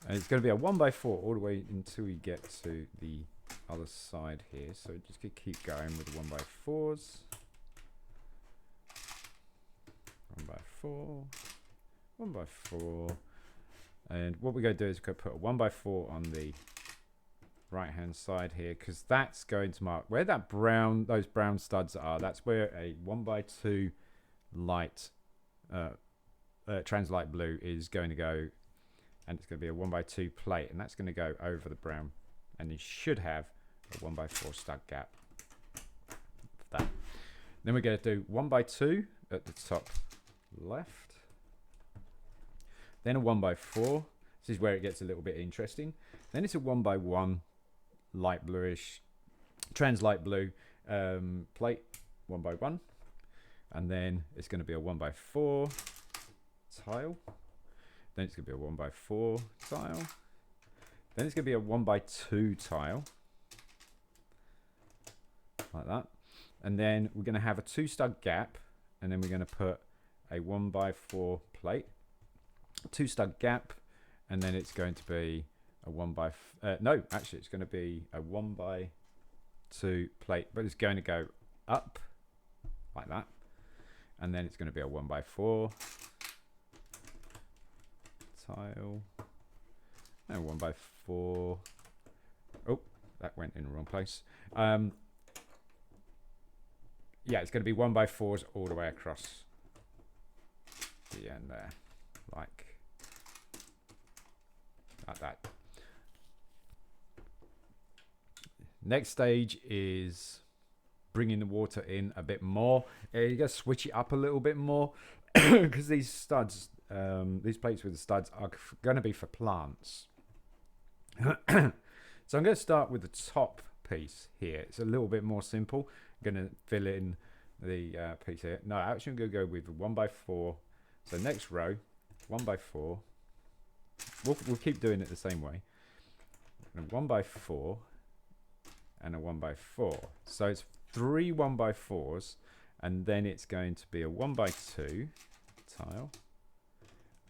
S1: and it's going to be a 1x4 all the way until we get to the other side here. So just gonna keep going with the 1x4s, 1x4, 1x4, and what we're going to do is we're going to put a 1x4 on the right hand side here, because that's going to mark where that brown, those brown studs are. That's where a 1x2 light trans light blue is going to go, and it's going to be a 1x2 plate, and that's going to go over the brown, and you should have a 1x4 stud gap for that. Then we're going to do 1x2 at the top left, then a 1x4. This is where it gets a little bit interesting. Then it's a 1x1 light bluish trans light blue plate, 1x1, and then it's going to be a 1x4 tile, then it's going to be a 1x4 tile, then it's going to be a 1x2 tile like that, and then we're going to have a 2 stud gap, and then we're going to put a 1x4 plate, 2 stud gap, and then it's going to be a it's going to be a 1x2 plate, but it's going to go up like that, and then it's going to be a 1x4 tile and a 1x4. Oh, that went in the wrong place. Yeah, it's going to be 1x4s all the way across the end there, like that. Next stage is bringing the water in a bit more. You got to switch it up a little bit more because these studs, these plates with the studs are going to be for plants. So I'm going to start with the top piece here. It's a little bit more simple. I'm going to fill in the piece here. No, actually I'm going to go with a 1x4 So next row, 1 by 4. We'll keep doing it the same way. And 1 by 4 and a 1 by 4. So it's 3 1 by 4s, and then it's going to be a 1 by 2 tile,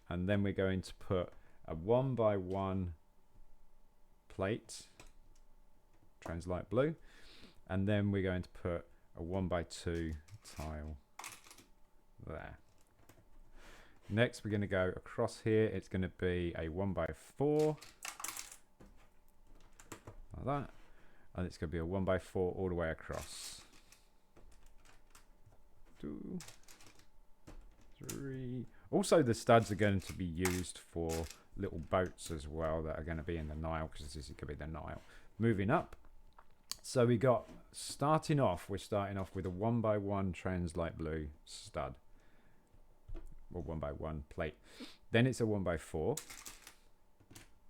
S1: and then we're going to put a 1 by 1 plate, trans light blue, and then we're going to put a 1 by 2 tile there. Next we're going to go across here. It's going to be a 1 by 4 like that, and it's going to be a 1 by 4 all the way across. 2, 3. Also the studs are going to be used for little boats as well that are going to be in the Nile, because this is going to be the Nile. Moving up, so we got, we're starting off with a 1 by 1 trans light blue stud, or 1 by 1 plate. Then it's a 1 by 4,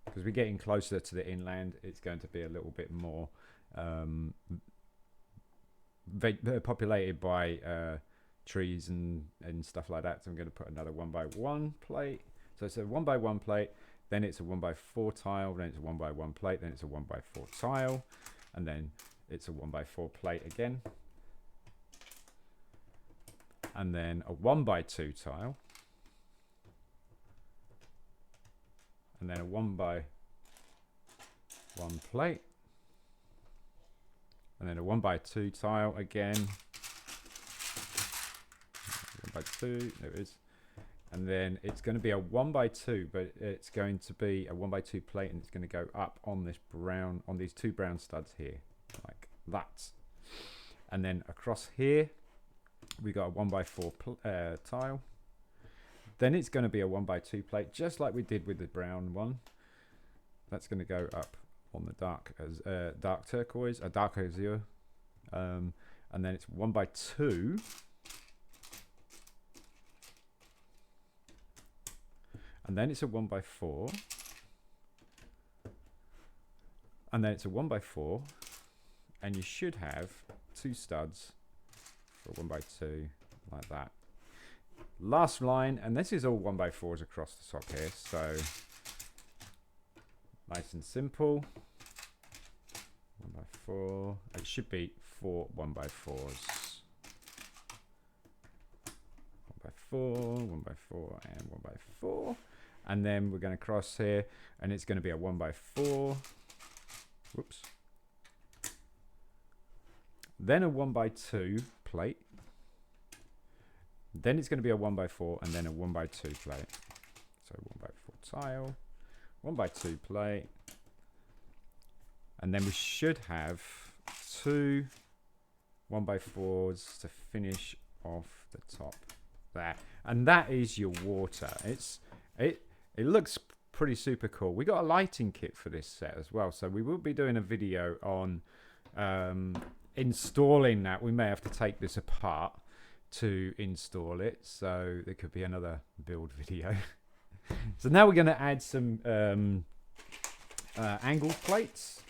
S1: because we're getting closer to the inland. It's going to be a little bit more populated by trees and stuff like that. So I'm going to put another 1 by 1 plate. So it's a 1 by 1 plate, then it's a 1 by 4 tile, then it's a 1 by 1 plate, then it's a 1 by 4 tile, and then it's a 1 by 4 plate again, and then a 1 by 2 tile, and then a 1 by 1 plate, and then a 1 by 2 tile again, 1 by 2, there it is, and then it's going to be a 1 by 2, but it's going to be a 1 by 2 plate, and it's going to go up on this brown, on these 2 brown studs here, like that. And then across here we got a 1 by 4 tile. Then it's going to be a 1 by 2 plate, just like we did with the brown one. That's going to go up on the dark turquoise, a dark azure, and then it's 1 by 2. And then it's a 1 by 4, and then it's a 1 by 4, and you should have 2 studs for 1 by 2 like that. Last line, and this is all 1 by 4s across the top here, so nice and simple. 1 by 4. It should be 4 1 by 4s. 1 by 4, 1 by 4, and 1 by 4. And then we're going to cross here, and it's going to be a 1 by 4. Whoops. Then a 1 by 2 plate. Then it's going to be a 1 by 4, and then a 1 by 2 plate. So 1 by 4 tile, 1 by 2 plate, and then we should have 2 1 by 4s to finish off the top there. And that is your water. It looks pretty super cool. We got a lighting kit for this set as well, so we will be doing a video on installing that. We may have to take this apart to install it, so there could be another build video. So now we're going to add some angle plates,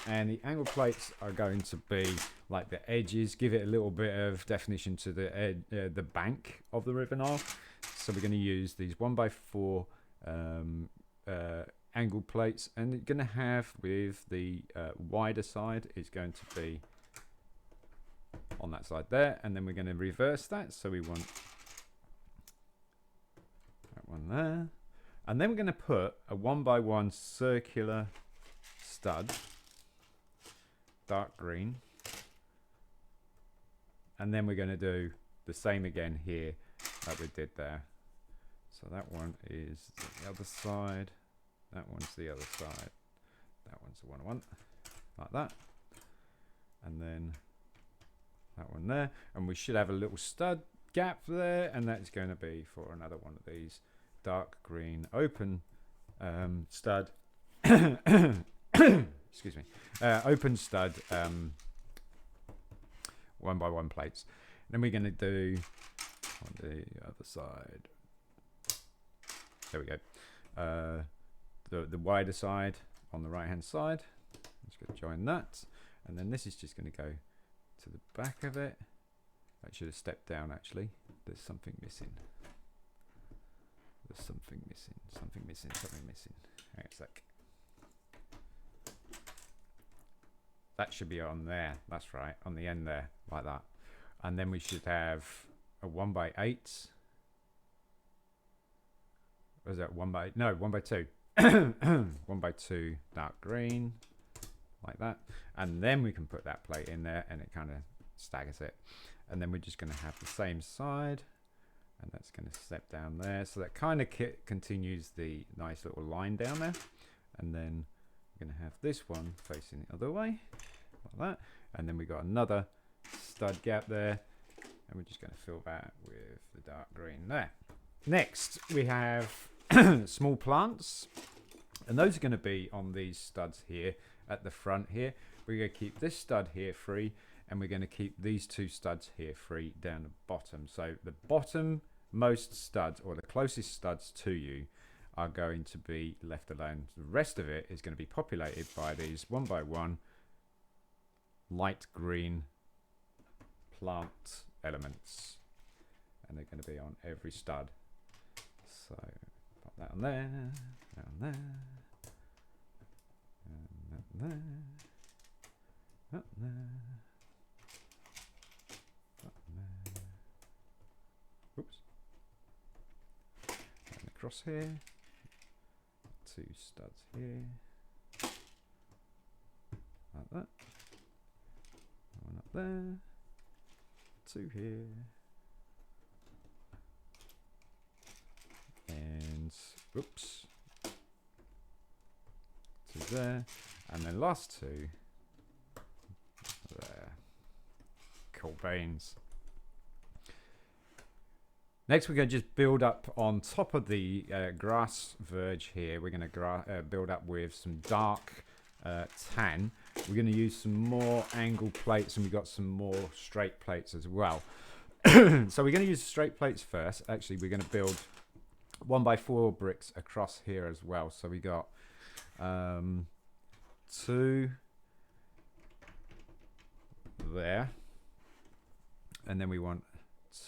S1: and the angle plates are going to be like the edges, give it a little bit of definition to the bank of the River Nile. So we're going to use these 1 by 4 angle plates, and you're going to have, with the wider side, it's going to be on that side there, and then we're going to reverse that, so we want that one there, and then we're going to put a 1 by 1 circular stud, dark green, and then we're going to do the same again here that we did there. So that one is the other side, that one's the other side, that one's the one I want, like that, and then that one there, and we should have a little stud gap there, and that's going to be for another one of these dark green open stud excuse me, open stud 1 by 1 plates. And then we're going to do on the other side, there we go, the wider side on the right hand side. Let's go join that, and then this is just going to go to the back of it. That should have stepped down, actually. There's something missing. There's something missing, something missing, something missing. Hang on a sec. That should be on there. That's right, on the end there, like that. And then we should have a 1x8. Was that 1x? No, 1x2. 1x2 dark green, like that. And then we can put that plate in there, and it kind of staggers it. And then we're just going to have the same side, and that's going to step down there. So that kind of continues the nice little line down there. And then we're going to have this one facing the other way, like that. And then we got another stud gap there, and we're just going to fill that with the dark green there. Next, we have small plants, and those are going to be on these studs here at the front here. We're going to keep this stud here free, and we're going to keep these two studs here free down the bottom. So the bottom most studs, or the closest studs to you, are going to be left alone. The rest of it is going to be populated by these 1x1 light green plant elements, and they're going to be on every stud. So pop that on there, that on there, and that there, that there, that there. Oops. And across here, two studs here, like that. One up there, two here. And oops, two there, and then last two there. Cool beans. Next, we're going to just build up on top of the grass verge here. We're going to build up with some dark tan. We're going to use some more angle plates, and we've got some more straight plates as well. So we're going to use straight plates first. Actually, we're going to build 1x4 bricks across here as well. So we got two there, and then we want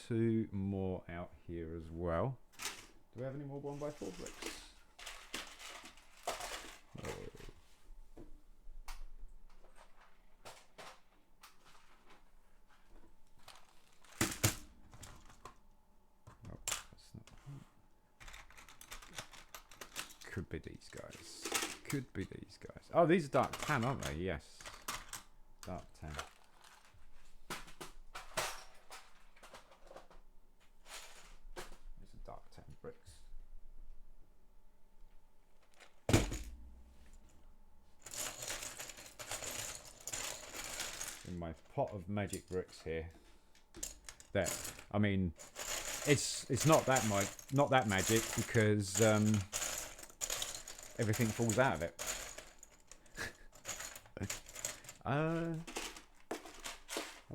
S1: two more out here as well. Do we have any more 1x4 bricks? Oh. Could be these guys. Could be these guys. Oh, these are dark tan, aren't they? Yes. Dark tan. These are dark tan bricks. In my pot of magic bricks here. There. I mean, it's not that magic because everything falls out of it. I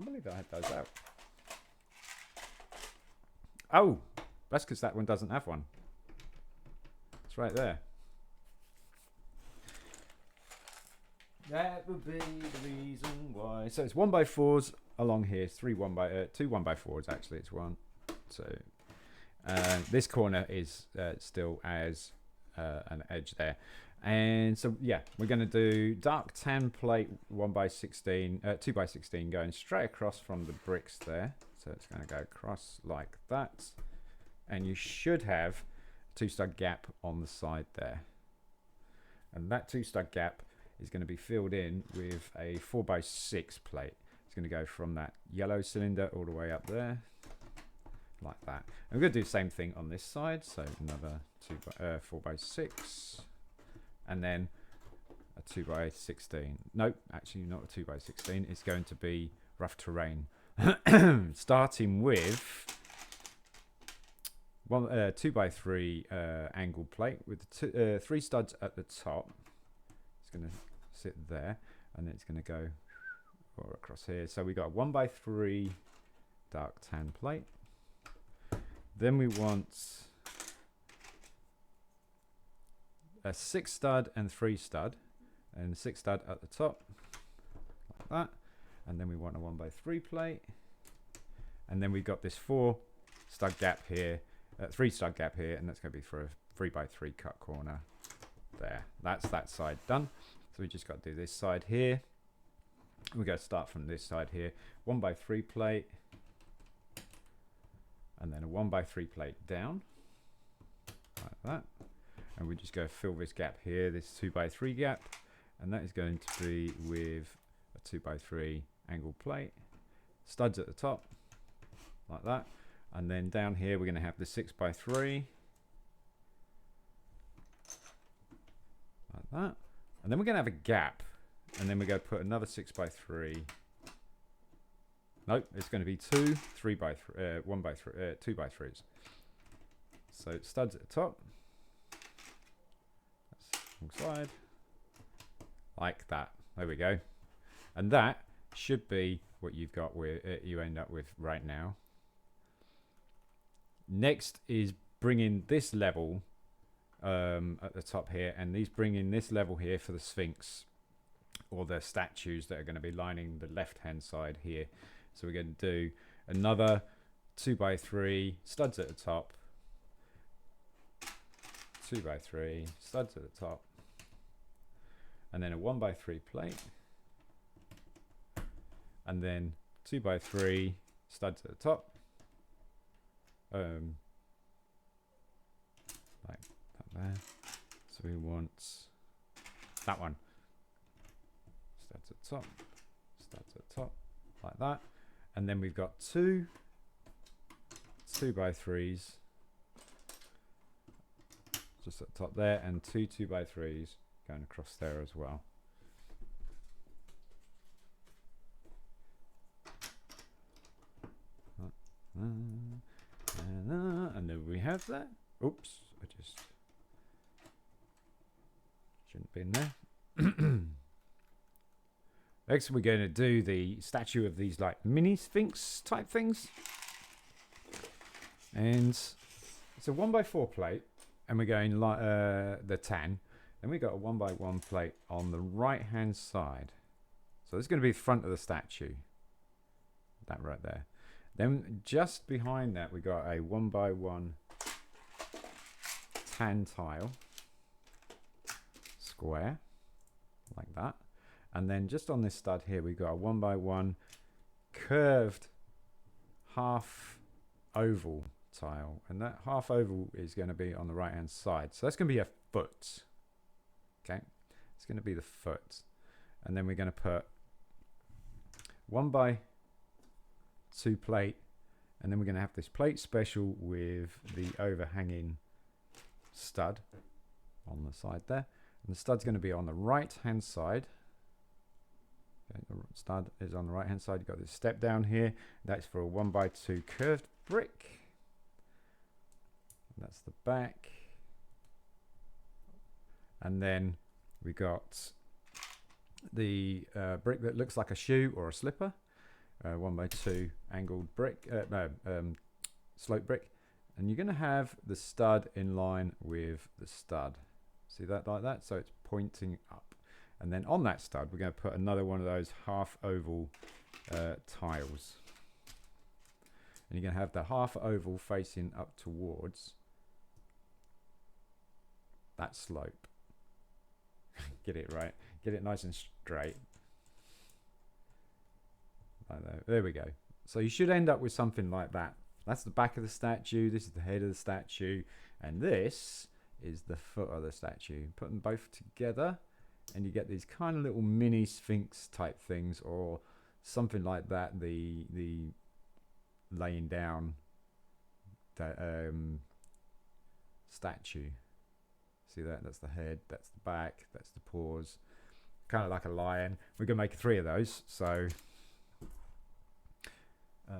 S1: believe I had those out. Oh, that's because that one doesn't have one. It's right there. That would be the reason why. So it's 1x4s along here. Two 1x4s actually. It's one. So this corner is still as an edge there, and so yeah, we're going to do dark tan plate 1x16, 2x16 going straight across from the bricks there. So it's going to go across like that, and you should have a two stud gap on the side there, and that two stud gap is going to be filled in with a 4x6 plate. It's going to go from that yellow cylinder all the way up there, like that. And we're going to do the same thing on this side. So another 4x6, and then a 2x16. Nope, actually not a 2x16. It's going to be rough terrain. Starting with 2x3 angle plate with three studs at the top. It's going to sit there, and then it's going to go across here. So we got a 1x3 dark tan plate. Then we want a 6 stud and 3 stud, and 6 stud at the top, like that. And then we want a 1x3 plate, and then we've got this 4 stud gap here, 3 stud gap here, and that's going to be for a 3x3 cut corner there. That's that side done. So we just got to do this side here. We're going to start from this side here. 1x3 plate, and then a 1x3 plate down, like that. And we just go fill this gap here, this 2x3 gap, and that is going to be with a 2x3 angled plate, studs at the top, like that. And then down here we're going to have the 6x3, like that. And then we're going to have a gap, and then we're going to put another 6x3. Nope, it's going to be 2 3x3, 1x3, 2x3s. So studs at the top, that's wrong side, like that. There we go. And that should be what you've got with you end up with right now. Next is bringing this level at the top here, and these bringing this level here for the Sphinx, or the statues that are going to be lining the left hand side here. So we're going to do another 2x3 studs at the top, 2x3 studs at the top, and then a 1x3 plate, and then 2x3 studs at the top, like that there. So we want that one, studs at the top, studs at the top, like that. And then we've got 2 2x3s just at the top there, and 2 2x3s going across there as well. And then we have that. Oops, I just shouldn't be in there. Next, we're going to do the statue of these like mini Sphinx type things. And it's a 1x4 plate, and we're going like the tan. Then we got a 1x1 plate on the right hand side. So this is going to be the front of the statue. That right there. Then just behind that, we got a 1x1 tan tile square, like that. And then just on this stud here, we've got a 1x1 curved half oval tile, and that half oval is going to be on the right hand side. So that's going to be a foot. Okay, it's going to be the foot. And then we're going to put 1x2 plate, and then we're going to have this plate special with the overhanging stud on the side there. And the stud's going to be on the right hand side. Okay, the stud is on the right hand side. You've got this step down here. That's for a 1x2 curved brick. And that's the back. And then we got the brick that looks like a shoe or a slipper. 1x2 angled brick, slope brick. And you're going to have the stud in line with the stud. See that like that? So it's pointing up. And then on that stud, we're going to put another one of those half oval tiles. And you're going to have the half oval facing up towards that slope. Get it right. Get it nice and straight. Like that. There we go. So you should end up with something like that. That's the back of the statue. This is the head of the statue. And this is the foot of the statue. Put them both together, and you get these kind of little mini Sphinx type things, or something like that. The laying down that statue. See that? That's the head. That's the back. That's the paws. Kind of like a lion. We're gonna make 3 of those. So I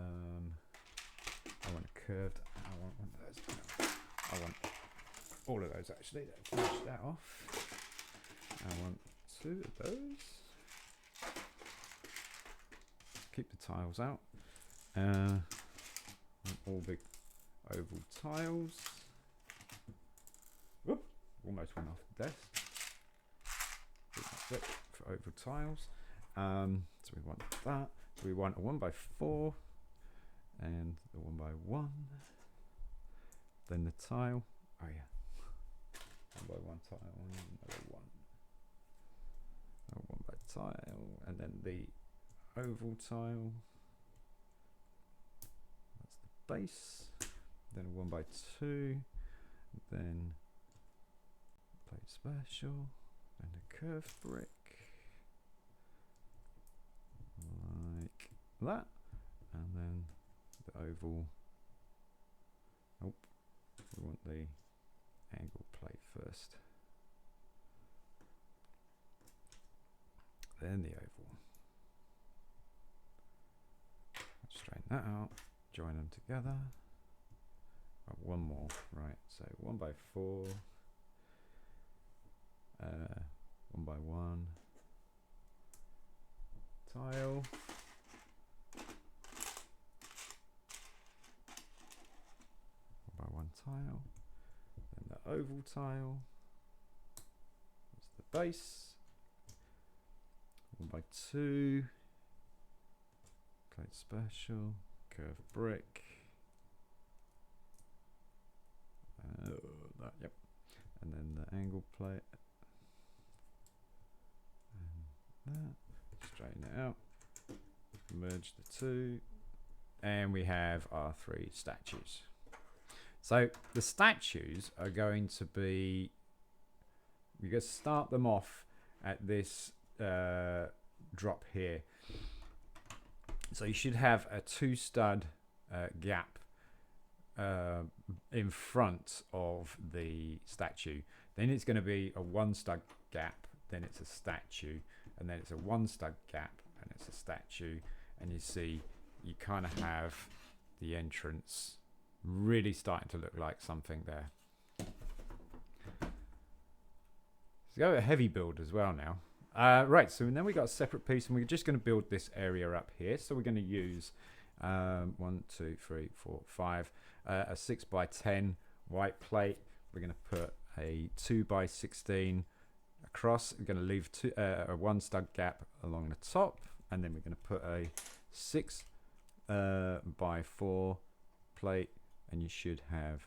S1: want a curved. I want one of those. I want all of those actually. Finish that off. I want 2 of those. Keep the tiles out. All big oval tiles. Whoop! Almost went off the desk. That's it for oval tiles. So we want that. So we want a 1x4 and the 1x1 then the tile. Oh yeah, one by one tile, another one. Oh, one by tile, and then the oval tile. That's the base. Then a 1x2. Then plate special. Then a curved brick. Like that. And then the oval. Oh, we want the angle plate first. Then the oval. Straighten that out. Join them together. Oh, one more, right? So 1x4. 1x1 tile. 1x1 tile. Then the oval tile. That's the base. 1x2. Plate special. Curved brick. That, yep. And then the angle plate. And that. Straighten it out. Merge the two. And we have our 3 statues. So the statues are going to be, we're going to start them off at this drop here. So you should have a 2 stud gap in front of the statue. Then it's going to be a 1 stud gap, then it's a statue, and then it's a 1 stud gap and it's a statue. And you see you kind of have the entrance really starting to look like something there. Let's go a heavy build as well now. Right, so then we got a separate piece, and we're just going to build this area up here. So we're going to use 1, 2, 3, 4, 5, a 6x10 white plate. We're going to put a 2x16 across. We're going to leave a 1 stud gap along the top, and then we're going to put a 6x4 plate, and you should have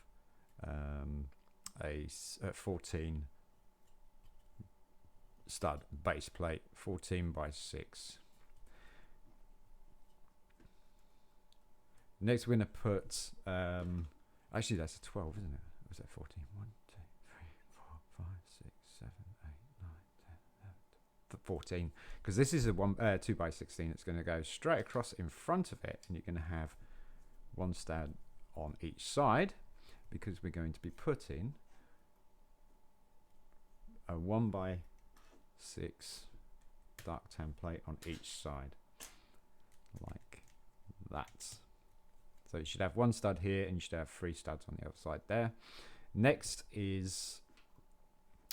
S1: a 14 stud base plate, 14x6. Next we're going to put actually that's a 12, isn't it? Or was that 14? 1, 2, 3, 4, 5, 6, 7, 8, 9, 10, 11, 14, because this is a 2x16. It's going to go straight across in front of it, and you're going to have 1 stud on each side, because we're going to be putting a 1x6 dark tan plate on each side, like that. So you should have 1 stud here, and you should have 3 studs on the other side there. Next is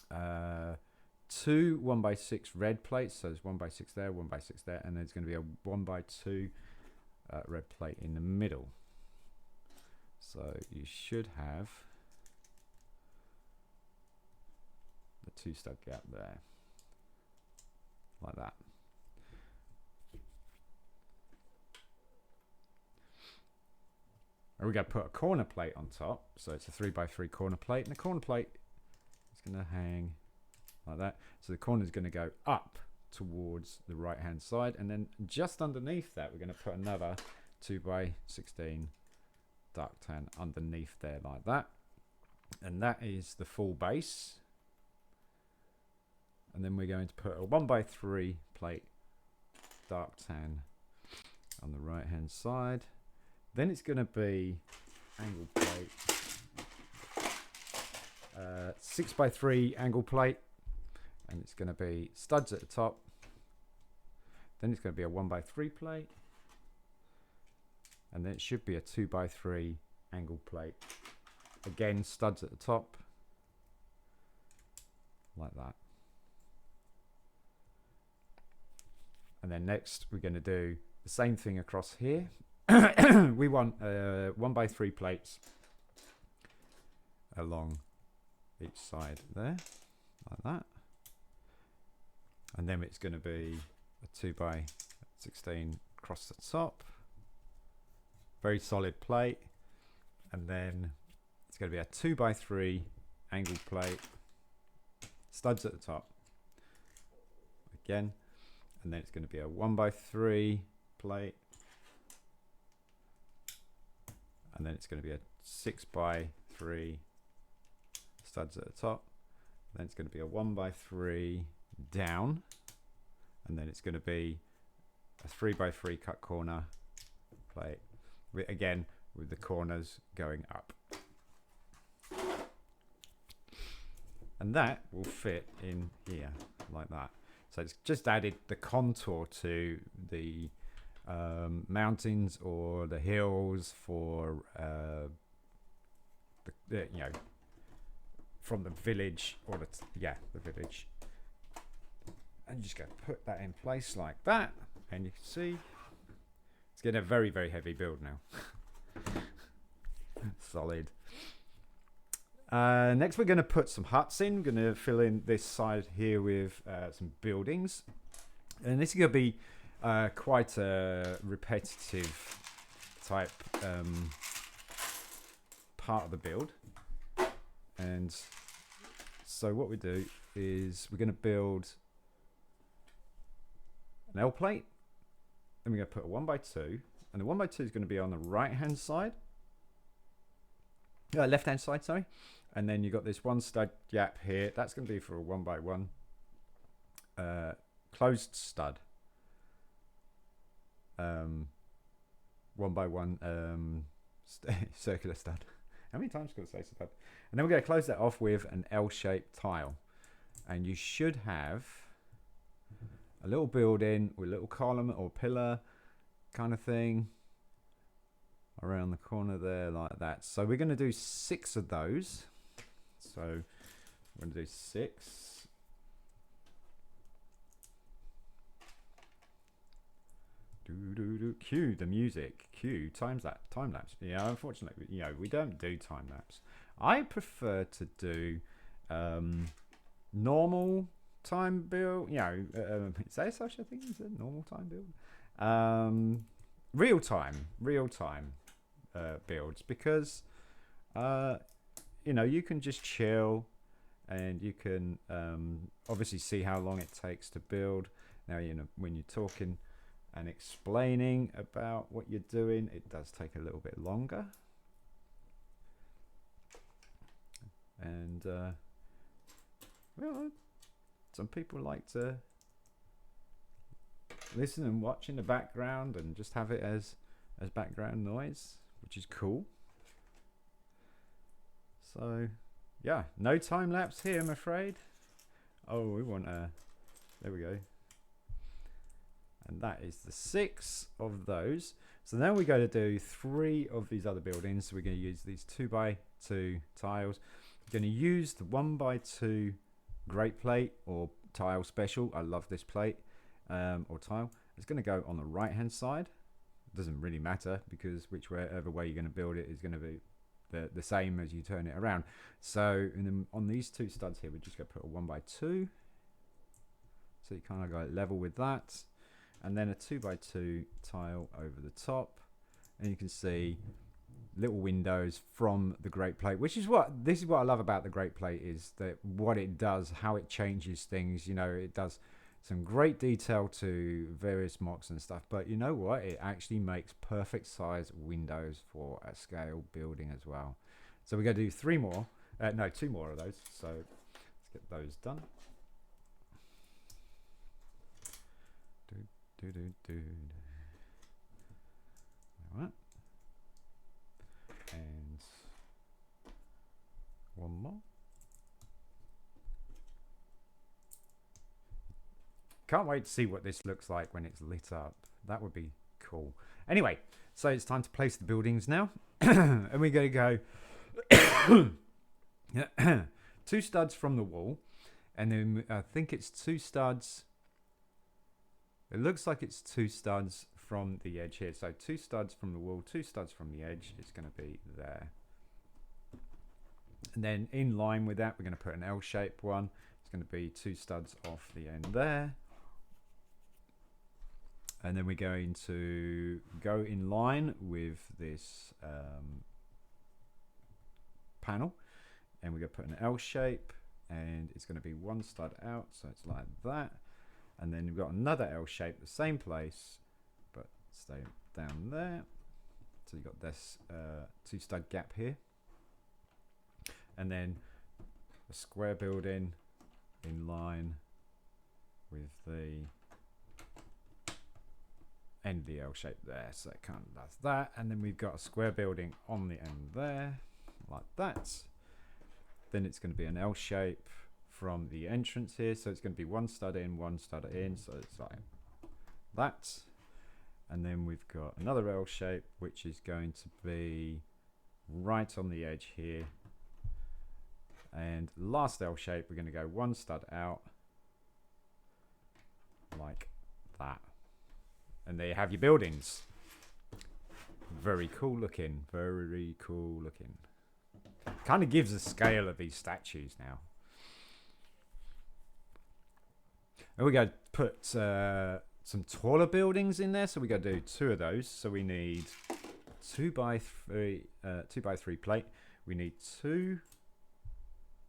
S1: 2 1x6 red plates. So there's 1x6 there, 1x6 there, and there's going to be a 1x2 red plate in the middle. So you should have the 2 stud gap there, like that. And we're going to put a corner plate on top. So it's a 3x3 corner plate, and the corner plate is going to hang like that. So the corner is going to go up towards the right hand side, and then just underneath that we're going to put another 2x16 dark tan underneath there, like that. And that is the full base. And then we're going to put a 1x3 plate dark tan on the right hand side. Then it's going to be angle plate, 6x3 angle plate, and it's going to be studs at the top. Then it's going to be a 1x3 plate, and then it should be a 2x3 angle plate. Again, studs at the top, like that. And then next we're going to do the same thing across here. We want 1x3 plates along each side there, like that. And then it's going to be a 2x16 across the top. Very solid plate. And then it's going to be a 2x3 angled plate, studs at the top again, and then it's going to be a 1x3 plate, and then it's going to be a 6x3 studs at the top, then it's going to be a 1x3 down, and then it's going to be a 3x3 cut corner plate, again with the corners going up, and that will fit in here like that. So it's just added the contour to the mountains or the hills for the you know, from the village, or the village, and you just go put that in place like that, and you can see it's getting a very, very heavy build now. Solid. Next we're going to put some huts in. We're going to fill in this side here with some buildings, and this is going to be quite a repetitive type part of the build. And so what we do is we're going to build an L plate, and we're going to put a 1x2, and the 1x2 is going to be on the right hand side, left hand side, sorry. And then you've got this one stud gap here. That's going to be for a 1x1 closed stud. 1x1 circular stud. How many times can I say stud? And then we're going to close that off with an L-shaped tile. And you should have a little building with a little column or pillar kind of thing around the corner there like that. So we're going to do 6 of those. So we're going to do 6. Cue the music. Cue time lapse. Yeah, unfortunately, we don't do time lapse. I prefer to do normal time build. Is there such a thing as a normal time build? Real time builds, because you can just chill, and you can obviously see how long it takes to build. Now, when you're talking and explaining about what you're doing, it does take a little bit longer. And some people like to listen and watch in the background and just have it as background noise, which is cool. So yeah, no time lapse here, I'm afraid. Oh, we want there we go. And that is the 6 of those. So now we're going to do 3 of these other buildings. So we're going to use these 2x2 tiles. We're going to use the 1x2 great plate or tile special. I love this plate or tile. It's going to go on the right hand side. It doesn't really matter, because whichever way you're going to build it is going to be the same as you turn it around. So on these 2 studs here, we're just going to put a 1x2. So you kind of go level with that. And then a 2x2 tile over the top, and you can see little windows from the great plate, this is what I love about the great plate, is that what it does, how it changes things. It does some great detail to various mocks and stuff, but you know what, it actually makes perfect size windows for a scale building as well. So we're going to do 2 more of those. So let's get those done. All right. And one more. Can't wait to see what this looks like when it's lit up. That would be cool. Anyway, so it's time to place the buildings now. And we're going to go 2 studs from the wall, and then I think it's 2 studs. It looks like it's 2 studs from the edge here. So 2 studs from the wall, 2 studs from the edge is going to be there. And then in line with that, we're going to put an L-shaped one. It's going to be 2 studs off the end there. And then we're going to go in line with this panel, and we're going to put an L shape, and it's going to be one stud out, so it's like that. And then we've got another L shape, the same place, but stay down there. So you've got this 2 stud gap here, and then a square building in line with the end of the L shape there, so it kind of does that. And then we've got a square building on the end there, like that. Then it's going to be an L shape from the entrance here, so it's going to be one stud in, so it's like that. And then we've got another L shape, which is going to be right on the edge here. And last L shape, we're going to go one stud out, like that. And there you have your buildings. Very cool looking, very cool looking. Kind of gives the scale of these statues now. And we're going to put some taller buildings in there, so we're going to do 2 of those. So we need 2x3 plate. We need 2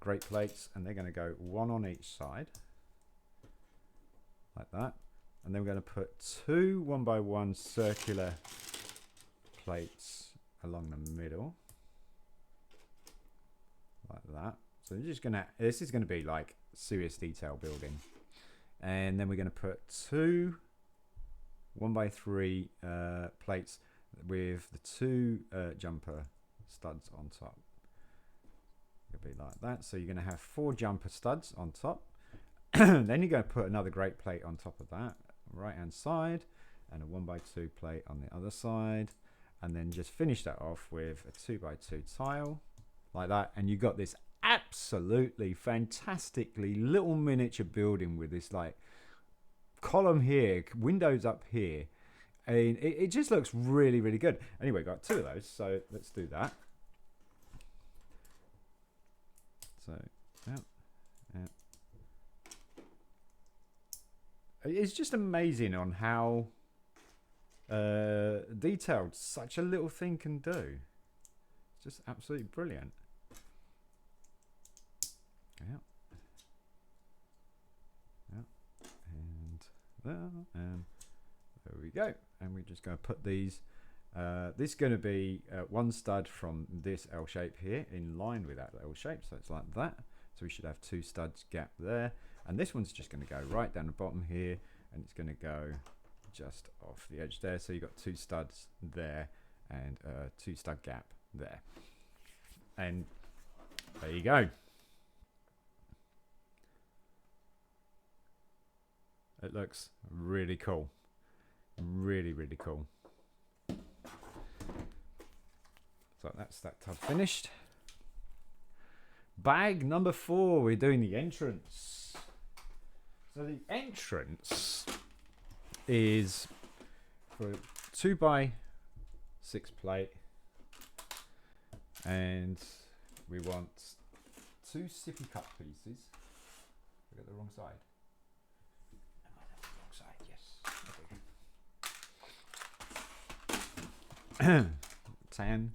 S1: great plates, and they're going to go 1 on each side, like that. And then we're going to put 2 1x1 circular plates along the middle, like that. So you're just gonna, this is going to be like serious detail building. And then we're going to put 2 1x3 plates with the 2 jumper studs on top. It'll be like that. So you're going to have 4 jumper studs on top. Then you're going to put another great plate on top of that, right hand side, and a 1x2 plate on the other side. And then just finish that off with a 2x2 tile, like that. And you got this absolutely fantastically little miniature building with this like column here, windows up here, and it just looks really, really good. Anyway, got 2 of those, so let's do that. So yeah. It's just amazing on how detailed such a little thing can do. It's just absolutely brilliant. Yeah. And there we go. And we're just going to put these. This is going to be 1 stud from this L shape here in line with that L shape. So it's like that. So we should have 2 studs gap there. And this one's just going to go right down the bottom here. And it's going to go just off the edge there. So you've got 2 studs there and 2 stud gap there. And there you go. It looks really cool. Really, really cool. So that's that tub finished. Bag number 4, we're doing the entrance. So the entrance is for a 2x6 plate, and we want 2 sippy cup pieces. I got the wrong side. Yes. 10.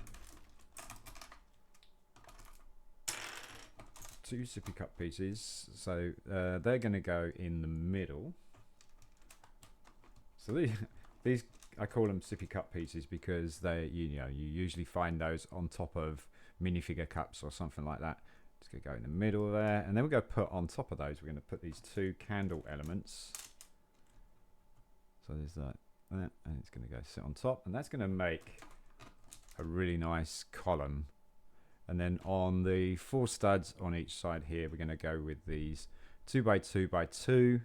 S1: 2 sippy cup pieces, so they're going to go in the middle. So these I call them sippy cup pieces because they, you usually find those on top of minifigure cups or something like that. It's going to go in the middle there, and then we're going to put on top of those. We're going to put these 2 candle elements. So there's that, and it's going to go sit on top, and that's going to make a really nice column. And then on the 4 studs on each side here, we're going to go with these 2x2x2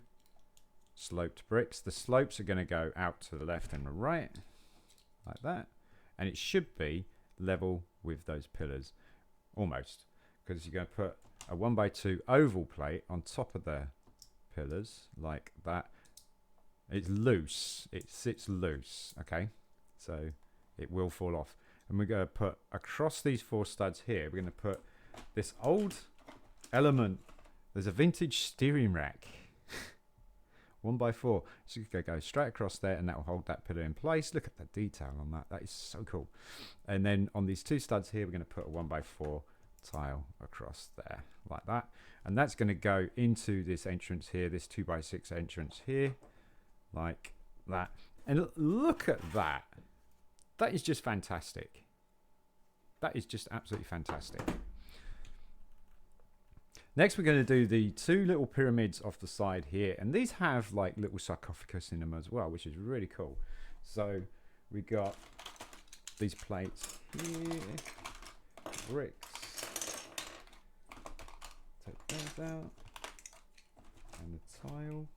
S1: sloped bricks. The slopes are going to go out to the left and the right, like that. And it should be level with those pillars, almost, because you're going to put a 1x2 oval plate on top of the pillars, like that. It's loose. It sits loose, okay? So it will fall off. And we're going to put across these 4 studs here, we're going to put this old element. There's a vintage steering rack, 1x4. So you're going to go straight across there, and that will hold that pillar in place. Look at the detail on that. That is so cool. And then on these 2 studs here, we're going to put a 1x4 tile across there like that, and that's going to go into this entrance here, this 2x6 entrance here, like that. And look at that. That is just fantastic. That is just absolutely fantastic. Next, we're going to do the two little pyramids off the side here, and these have like little sarcophagus in them as well, which is really cool. So we got these plates here, bricks. Take those out, and the tile.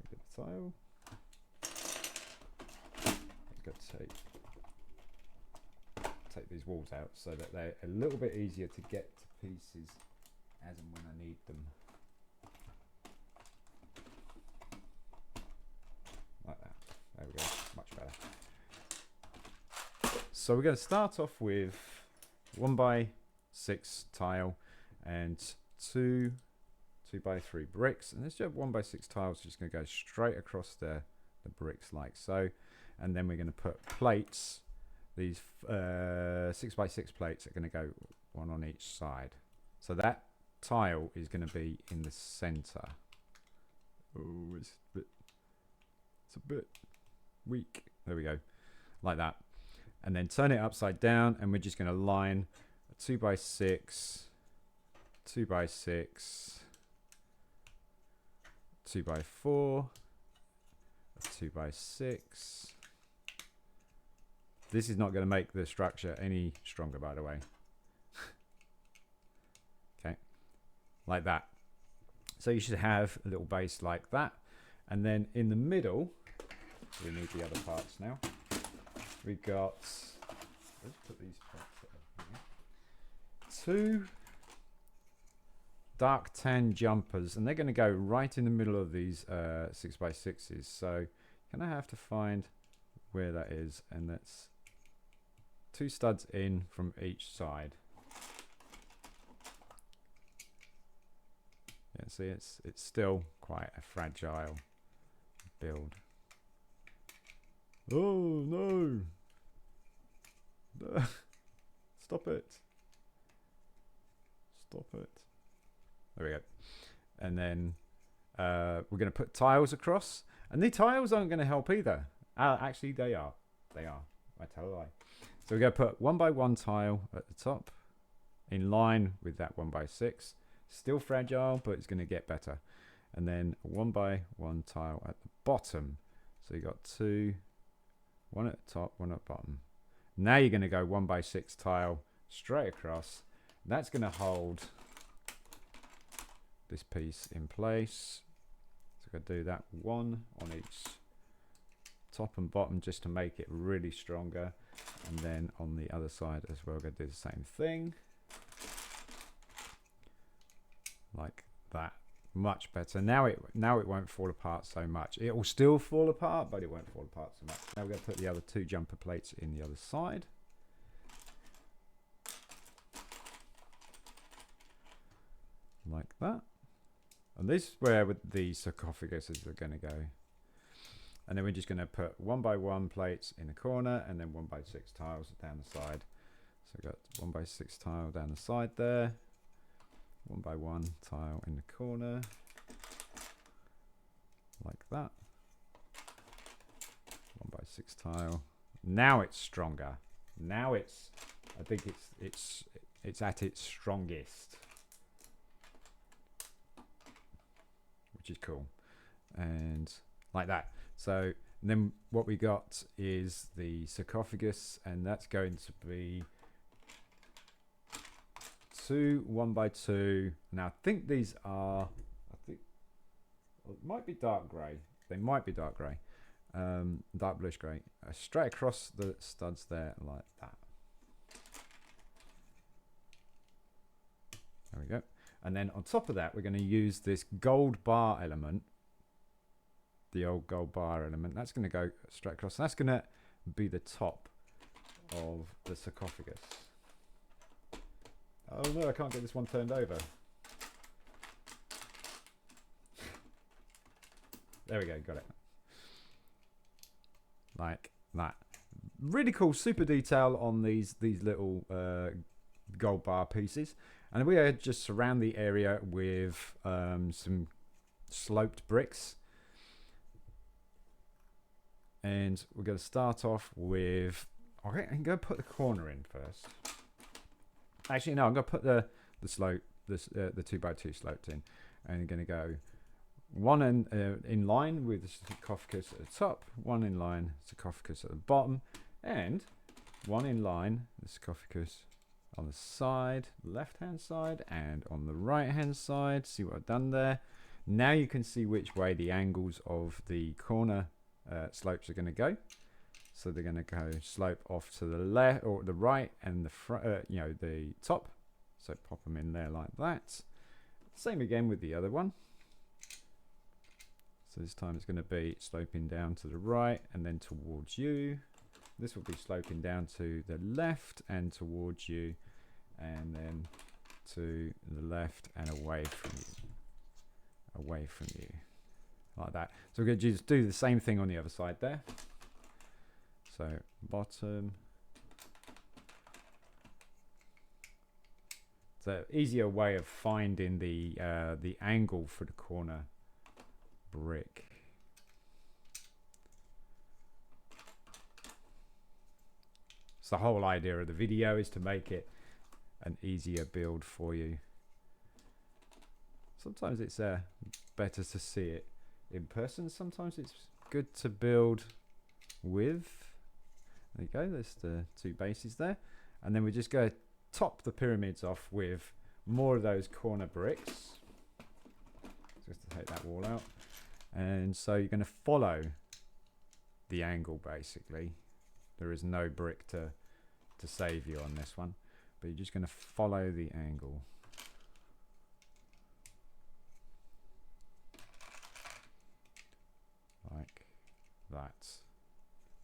S1: Look at the tile. I've got to take these walls out so that they're a little bit easier to get to pieces as and when I need them. Like that. There we go. Much better. So we're going to start off with 1x6 tile and two 2x3 bricks, and this 1x6 tiles just going to go straight across the bricks like so, and then we're going to put plates. These 6x6 plates are going to go one on each side, so that tile is going to be in the center. Oh, it's a bit weak. There we go, like that. And then turn it upside down, and we're just going to line a 2x6, 2x6, 2x4, a 2x6. This is not going to make the structure any stronger, by the way. Okay, like that. So you should have a little base like that. And then in the middle, we need the other parts now. We got, let's put these parts there. Two dark tan jumpers, and they're going to go right in the middle of these 6x6s. So you're going to have to find where that is, and that's two studs in from each side. Yeah, see, it's still quite a fragile build. Oh no! Stop it! Stop it! There we go. And then we're going to put tiles across, and the tiles aren't going to help either. Actually, they are. They are. I tell a lie. So we're going to put 1x1 tile at the top, in line with that 1x6. Still fragile, but it's going to get better. And then a 1x1 tile at the bottom. So you got two, one at the top, one at the bottom. Now you're going to go 1x6 tile straight across. That's going to hold this piece in place. So we're going to do that one on each top and bottom just to make it really stronger. And then on the other side as well, we're going to do the same thing. Like that. Much better. Now it won't fall apart so much. It will still fall apart, but it won't fall apart so much. Now we're going to put the other two jumper plates in the other side. Like that. And this is where the sarcophaguses are going to go. And then we're just going to put 1x1 plates in the corner, and then 1x6 tiles down the side. So we've got 1x6 tile down the side there. 1x1 tile in the corner, like that. 1x6 tile. Now it's stronger. Now it's, I think it's at its strongest, which is cool. And like that. So then what we got is the sarcophagus, and that's going to be two 1x2. Now I think these are, well, it might be dark grey. They might be dark grey, dark bluish grey. Straight across the studs there, like that. There we go. And then on top of that, we're going to use this gold bar element, the old gold bar element. That's going to go straight across. That's going to be the top of the sarcophagus. Oh no, I can't get this one turned over. There we go, got it. Like that. Really cool, super detail on these little gold bar pieces. And we are just surround the area with some sloped bricks. And we're going to start off with, okay, I'm going to put the corner in first. Actually, no, I'm going to put the slope, the 2x2 sloped in. And I'm going to go one in line with the sarcophagus at the top, one in line, sarcophagus at the bottom, and one in line, the sarcophagus on the side, left hand side, and on the right hand side. See what I've done there? Now you can see which way the angles of the corner slopes are going to go. So they're going to go slope off to the left or the right and the front, the top. So pop them in there like that. Same again with the other one. So this time it's going to be sloping down to the right and then towards you. This will be sloping down to the left and towards you, and then to the left and away from you. Away from you. Like that. So we're going to just do the same thing on the other side there. So bottom. It's an easier way of finding the angle for the corner brick. So the whole idea of the video is to make it an easier build for you. Sometimes it's better to see it in person. Sometimes it's good to build with. There you go, there's the two bases there. And then we just go top the pyramids off with more of those corner bricks. Just to take that wall out. And so you're going to follow the angle basically. There is no brick to save you on this one, but you're just going to follow the angle. Like that.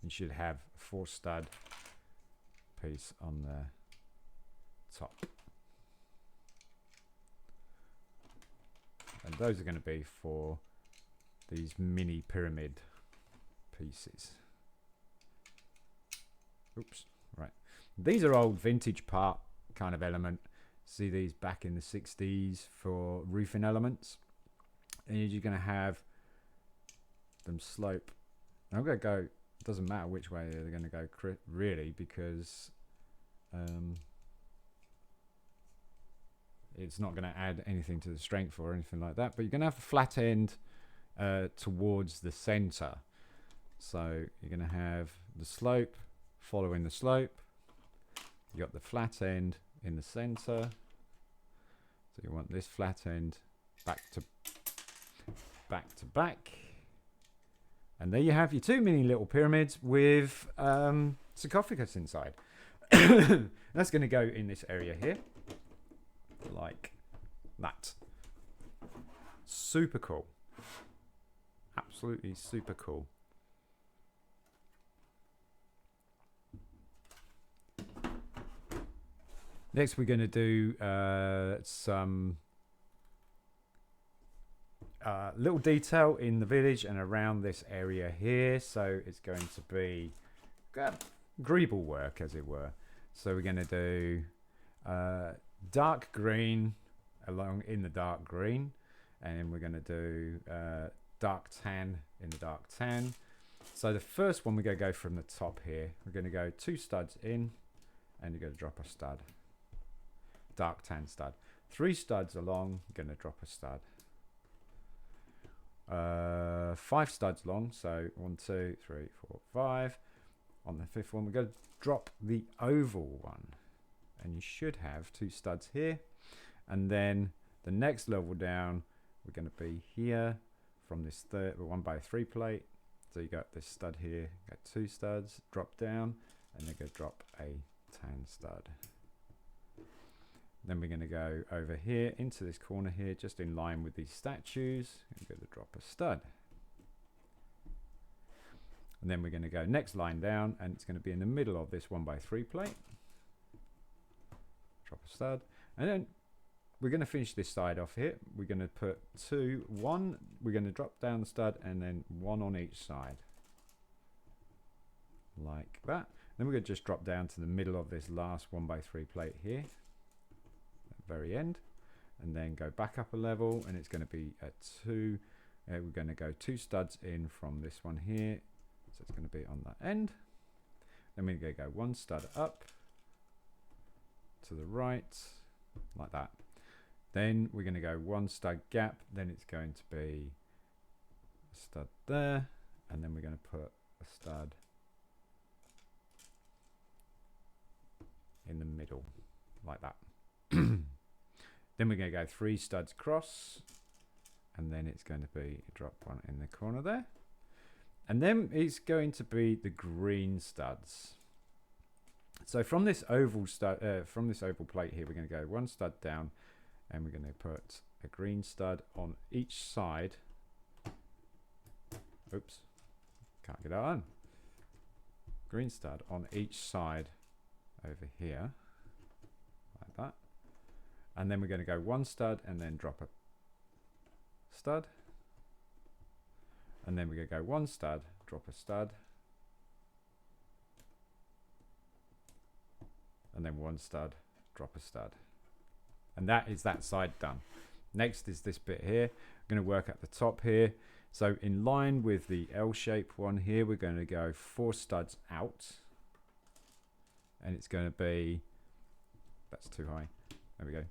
S1: You should have a 4 stud piece on the top. And those are going to be for these mini pyramid pieces. Oops, right. These are old vintage part kind of element. See these back in the 60s for roofing elements. And you're just going to have them slope. I'm going to go, it doesn't matter which way they're going to go really, because it's not going to add anything to the strength or anything like that. But you're going to have a flat end towards the center. So you're going to have the slope following the slope. You got the flat end in the center. So you want this flat end back to back. And there you have your 2 mini little pyramids with sarcophagus inside. That's going to go in this area here. Like that. Super cool. Absolutely super cool. Next we're going to do some little detail in the village and around this area here. So it's going to be greeble work, as it were. So we're going to do dark green along in the dark green, and then we're going to do dark tan in the dark tan. So the first one we're going to go from the top here. We're going to go 2 studs in, and you're going to drop a stud. Dark tan stud. 3 studs along, going to drop a stud. 5 studs long, so 1, 2, 3, 4, 5. On the 5th one, we're going to drop the oval one, and you should have 2 studs here. And then the next level down, we're going to be here from this 1x3 plate. So you got this stud here, got 2 studs, drop down, and they're going to drop a tan stud. Then we're going to go over here into this corner here, just in line with these statues. We're going to drop a stud. And then we're going to go next line down, and it's going to be in the middle of this 1x3 plate. Drop a stud. And then we're going to finish this side off here. We're going to put 1, we're going to drop down the stud, and then 1 on each side. Like that. Then we're going to just drop down to the middle of this last 1x3 plate here. very end, and then go back up a level, and it's going to be a 2. We're going to go 2 studs in from this one here, so it's going to be on that end. Then we're going to go 1 stud up to the right, like that. Then we're going to go 1 stud gap, then it's going to be a stud there, and then we're going to put a stud in the middle, like that. Then we're going to go 3 studs across, and then it's going to be drop 1 in the corner there, and then it's going to be the green studs. So from this oval plate here, we're going to go 1 stud down, and we're going to put a green stud on each side. Oops, can't get that on. Green stud on each side over here, like that. And then we're going to go 1 stud and then drop a stud. And then we're going to go 1 stud, drop a stud. And then 1 stud, drop a stud. And that is that side done. Next is this bit here. I'm going to work at the top here. So in line with the L-shape one here, we're going to go 4 studs out. And it's going to be, that's too high. There we go.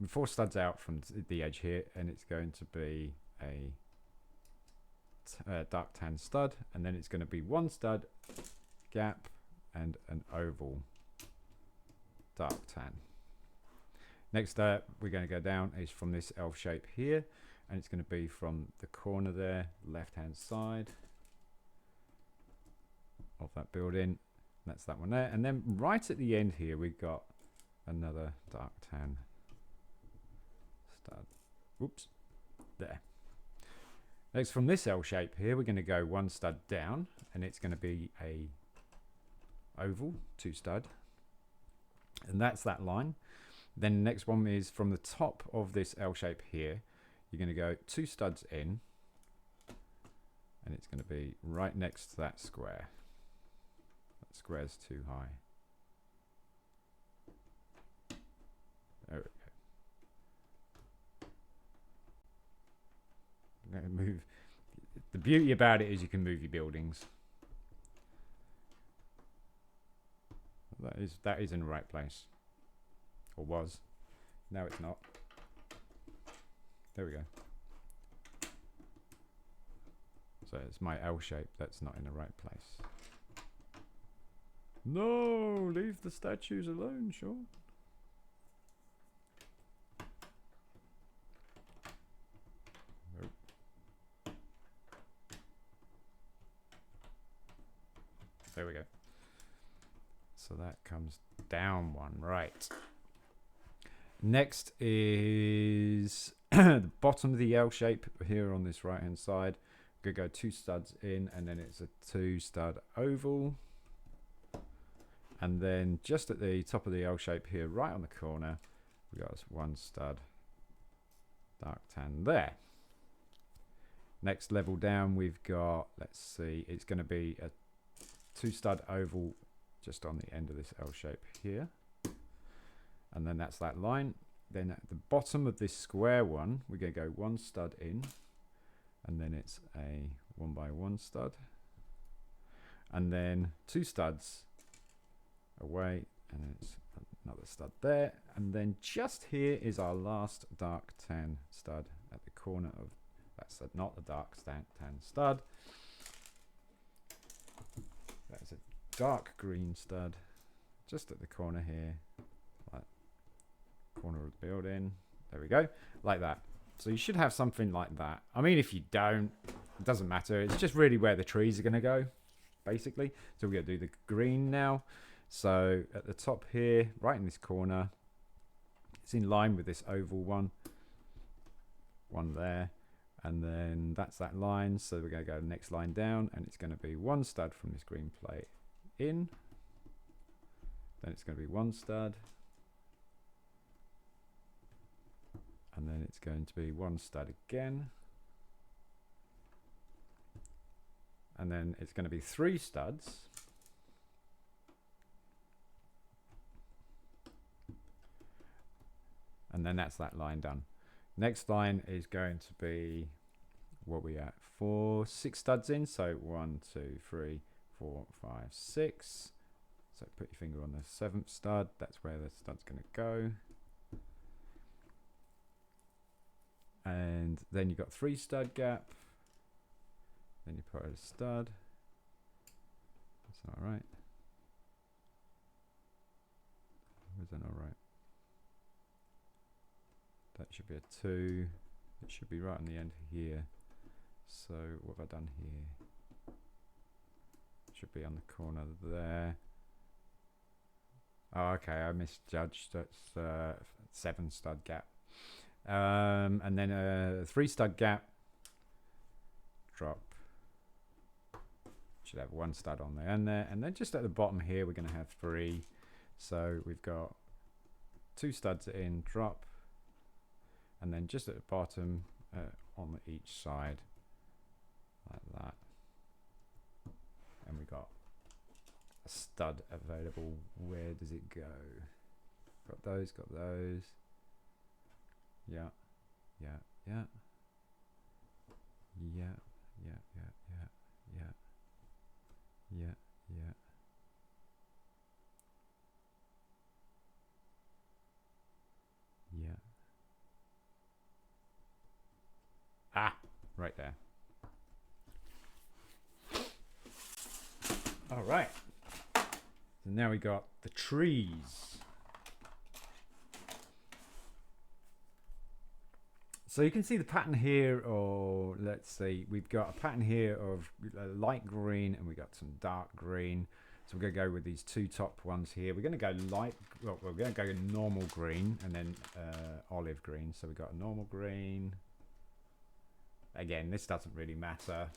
S1: 4 studs out from the edge here, and it's going to be a dark tan stud. And then it's going to be 1 stud gap and an oval dark tan. Next up, we're going to go down is from this L shape here, and it's going to be from the corner there, left hand side of that building. That's that one there, and then right at the end here we've got another dark tan stud. Whoops, there. Next, from this L shape here, we're going to go 1 stud down, and it's going to be a oval 2 stud, and that's that line. Then the next one is from the top of this L shape here, you're going to go 2 studs in, and it's going to be right next to that square. That square's too high. There we go. I'm going to move. The beauty about it is you can move your buildings. That is in the right place. Or was. Now it's not. There we go. So it's my L shape that's not in the right place. No, leave the statues alone, Sean. Nope. There we go. So that comes down 1, right. Next is the bottom of the L shape here on this right hand side. We're going to go 2 studs in, and then it's a 2 stud oval. And then just at the top of the L shape here, right on the corner, we got 1 stud dark tan there. Next level down, we've got, let's see, it's going to be a 2 stud oval just on the end of this L shape here. And then that's that line. Then at the bottom of this square one, we're going to go 1 stud in, and then it's a 1 by 1 stud, and then 2 studs away, and then it's another stud there. And then just here is our last dark tan stud at the corner of that stud, not the dark tan stud. That's a dark green stud just at the corner here. Corner of the building, there we go, like that. So you should have something like that. I mean, if you don't, it doesn't matter. It's just really where the trees are going to go, basically. So we're going to do the green now. So at the top here, right in this corner, it's in line with this oval one there, and then that's that line. So we're going to go the next line down, and it's going to be 1 stud from this green plate in, then it's going to be 1 stud, and then it's going to be 1 stud again, and then it's going to be 3 studs, and then that's that line done. Next line is going to be, what we at, 6 studs in, so 1 2 3 4 5 6. So put your finger on the 7th stud, that's where the stud's going to go. And then you've got 3 stud gap, then you put a stud. That's not right. Was that not right? That should be a 2. It should be right on the end here. So what have I done here? Should be on the corner there. Oh, okay, I misjudged. That's 7 stud gap. And then a 3 stud gap. Drop. Should have 1 stud on there and there. And then just at the bottom here, we're going to have 3. So we've got 2 studs in, drop. And then just at the bottom on each side. Like that. And we got a stud available. Where does it go? Got those, got those. Yeah, yeah, yeah. Yeah, yeah, yeah, yeah, yeah. Yeah, yeah. Yeah. Ah, right there. All right. So now we got the trees. So you can see the pattern here, or let's see, we've got a pattern here of light green and we got some dark green. So we're going to go with these 2 top ones here. We're going to go we're going to go normal green and then olive green. So we've got a normal green. Again, this doesn't really matter.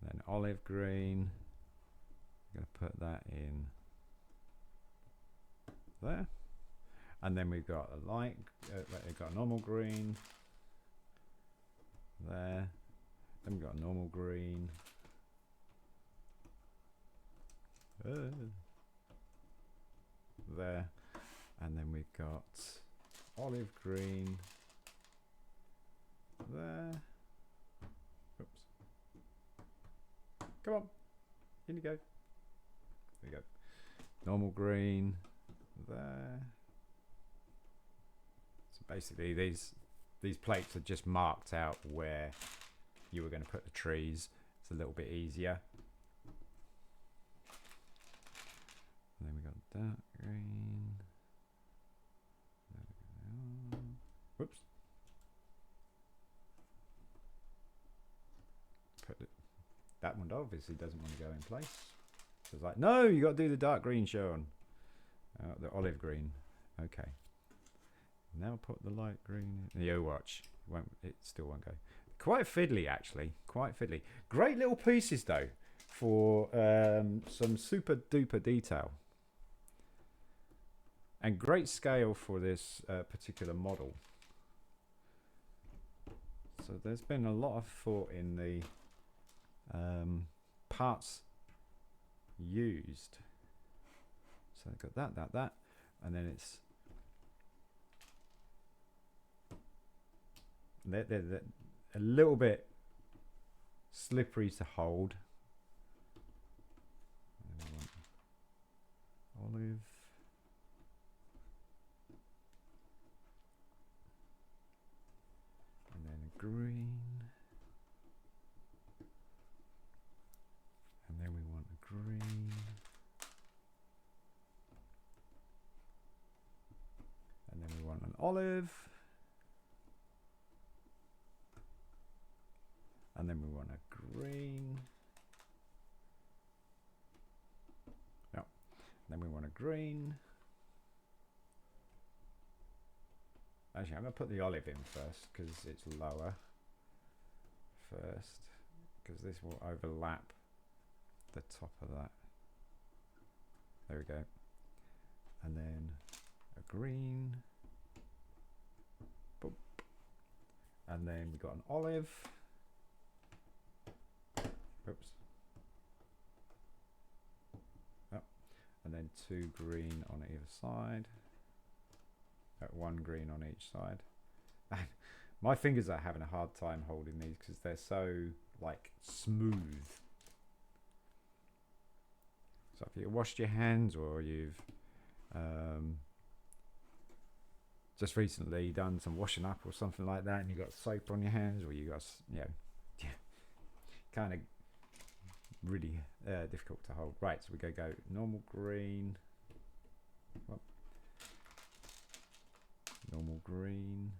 S1: Then olive green. I'm going to put that in there. And then we've got a we've got a normal green there. Then we've got a normal green. There. And then we've got olive green there. Oops. Come on. In you go. There you go. Normal green there. Basically these plates are just marked out where you were going to put the trees. It's a little bit easier. And then we got dark green. Whoops. Put it. That one obviously doesn't want to go in place. So it's like, no, you got to do the dark green, Sean. The olive green. Okay. Now put the light green in. You watch. It still won't go. Quite fiddly, actually. Quite fiddly. Great little pieces, though, for some super duper detail. And great scale for this particular model. So there's been a lot of thought in the parts used. So I've got that. And then it's they're a little bit slippery to hold. Olive. And then a green. And then we want a green. And then we want an olive. And then we want a green. Yeah. Then we want a green. Actually, I'm going to put the olive in first because it's lower first. Because this will overlap the top of that. There we go. And then a green. Boop. And then we've got an olive. Oops. Oh. And then 2 green on either side. at 1 green on each side. And my fingers are having a hard time holding these because they're so like smooth. So if you washed your hands, or you've just recently done some washing up or something like that, and you got soap on your hands, or you got, you know, kind of really difficult to hold. Right, so we're go normal green. Well, normal green.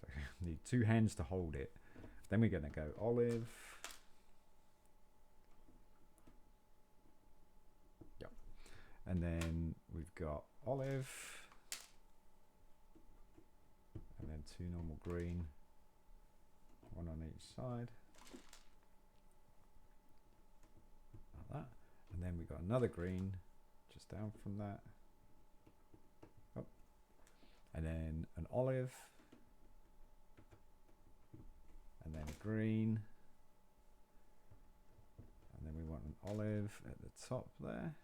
S1: So need 2 hands to hold it. Then we're going to go olive. Yep. And then we've got olive. And then 2 normal green. 1 on each side. Like that. And then we've got another green just down from that. Oh. And then an olive. And then a green. And then we want an olive at the top there.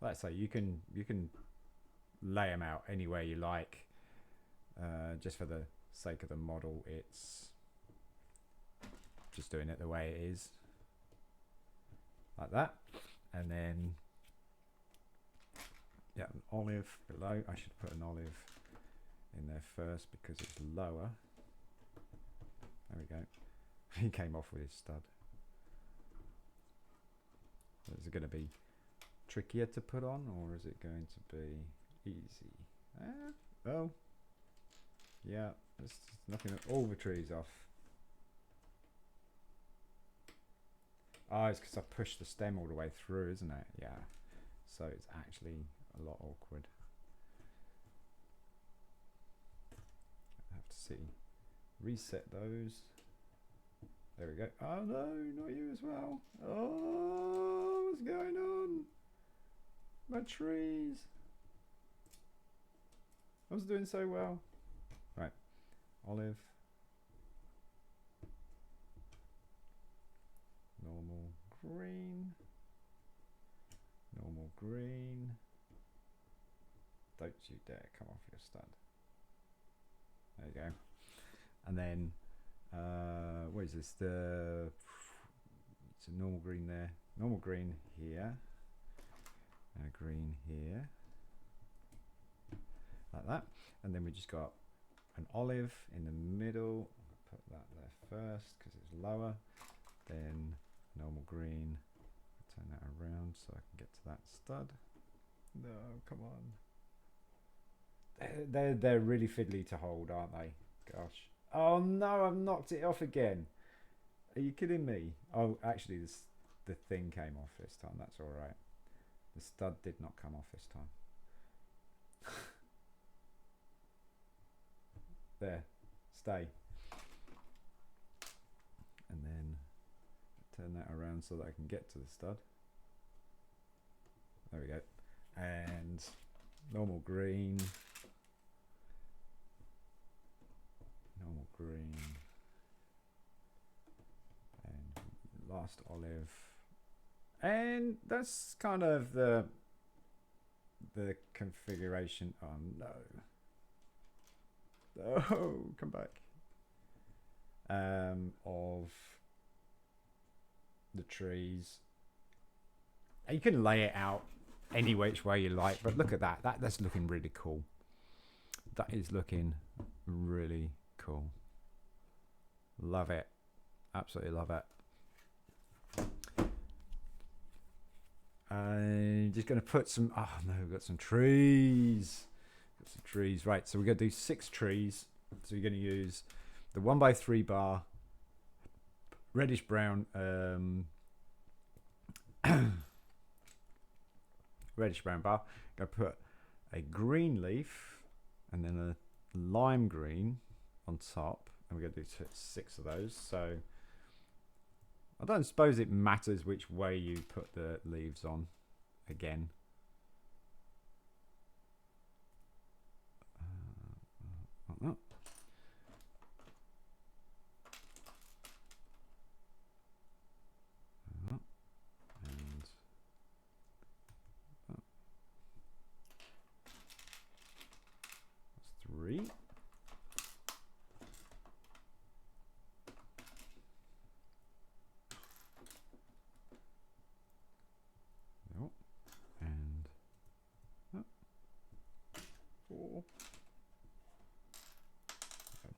S1: Like I say, you can lay them out any way you like. Just for the sake of the model, it's just doing it the way it is, like that. And then, yeah, an olive below. I should put an olive in there first because it's lower. There we go. He came off with his stud. Is it going to be trickier to put on, or is it going to be easy? Oh, yeah, it's knocking all the trees off. Oh, it's because I pushed the stem all the way through, isn't it? Yeah, so it's actually a lot awkward. I have to see. Reset those. There we go. Oh no, not you as well. Oh, what's going on? My trees. I was doing so well. Right, olive. Normal green. Normal green. Don't you dare come off your stud. There you go. And then, what is this? It's a normal green there. Normal green here. And a green here. Like that. And then we just got an olive in the middle. I'll put that there first because it's lower. Then normal green. Turn that around so I can get to that stud. No, come on. They're really fiddly to hold, aren't they? Gosh. Oh no, I've knocked it off again. Are you kidding me? Oh, actually, the thing came off this time. That's all right. The stud did not come off this time. There, stay. And then turn that around so that I can get to the stud. There we go. And normal green. Normal green. And last olive. And that's kind of the configuration. Oh no. Oh, come back. Of the trees. And you can lay it out any which way you like, but look at that. That's looking really cool. That is looking really cool. Love it. Absolutely love it. I'm just going to put some. Oh no, we've got some trees. Got some trees. Right, so we're going to do 6 trees. So you're going to use the 1x3 bar, reddish brown, reddish brown bar. Going to put a green leaf and then a lime green on top, and we're going to do 6 of those. So I don't suppose it matters which way you put the leaves on again. Like that. And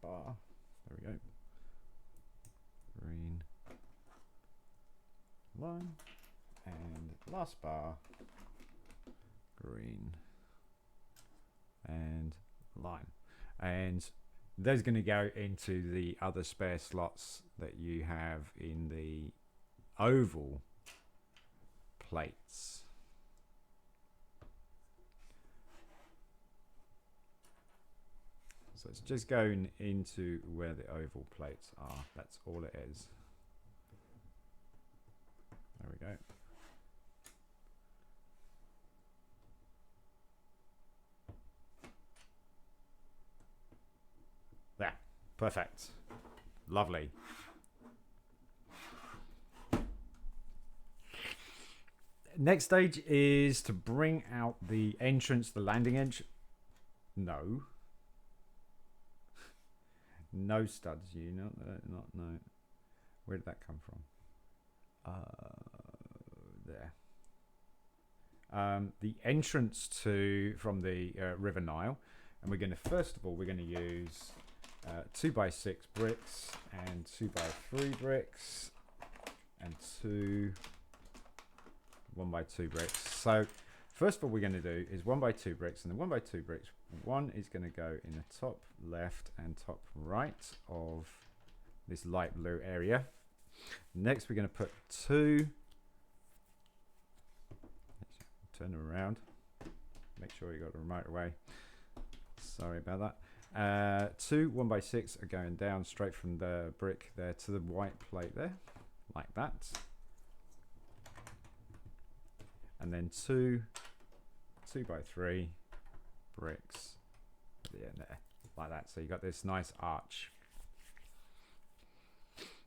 S1: bar. There we go. Green line. And last bar. Green and line. And those are going to go into the other spare slots that you have in the oval plates. So it's just going into where the oval plates are. That's all it is. There we go. There. Perfect. Lovely. Next stage is to bring out the entrance, the landing edge. No. No studs, you know, not no. Where did that come from? There. The entrance from the River Nile, and we're going to first of all we're going to use 2x6 bricks and 2x3 bricks and 2 1x2 bricks. So first of all we're going to do is 1x2 bricks, and the 1x2 bricks, one is going to go in the top left and top right of this light blue area. Next we're going to put 2, turn them around, make sure you got the remote away, sorry about that. 2 1x6 are going down straight from the brick there to the white plate there, like that. And then 2 2x3 bricks at the end there, like that. So you got this nice arch.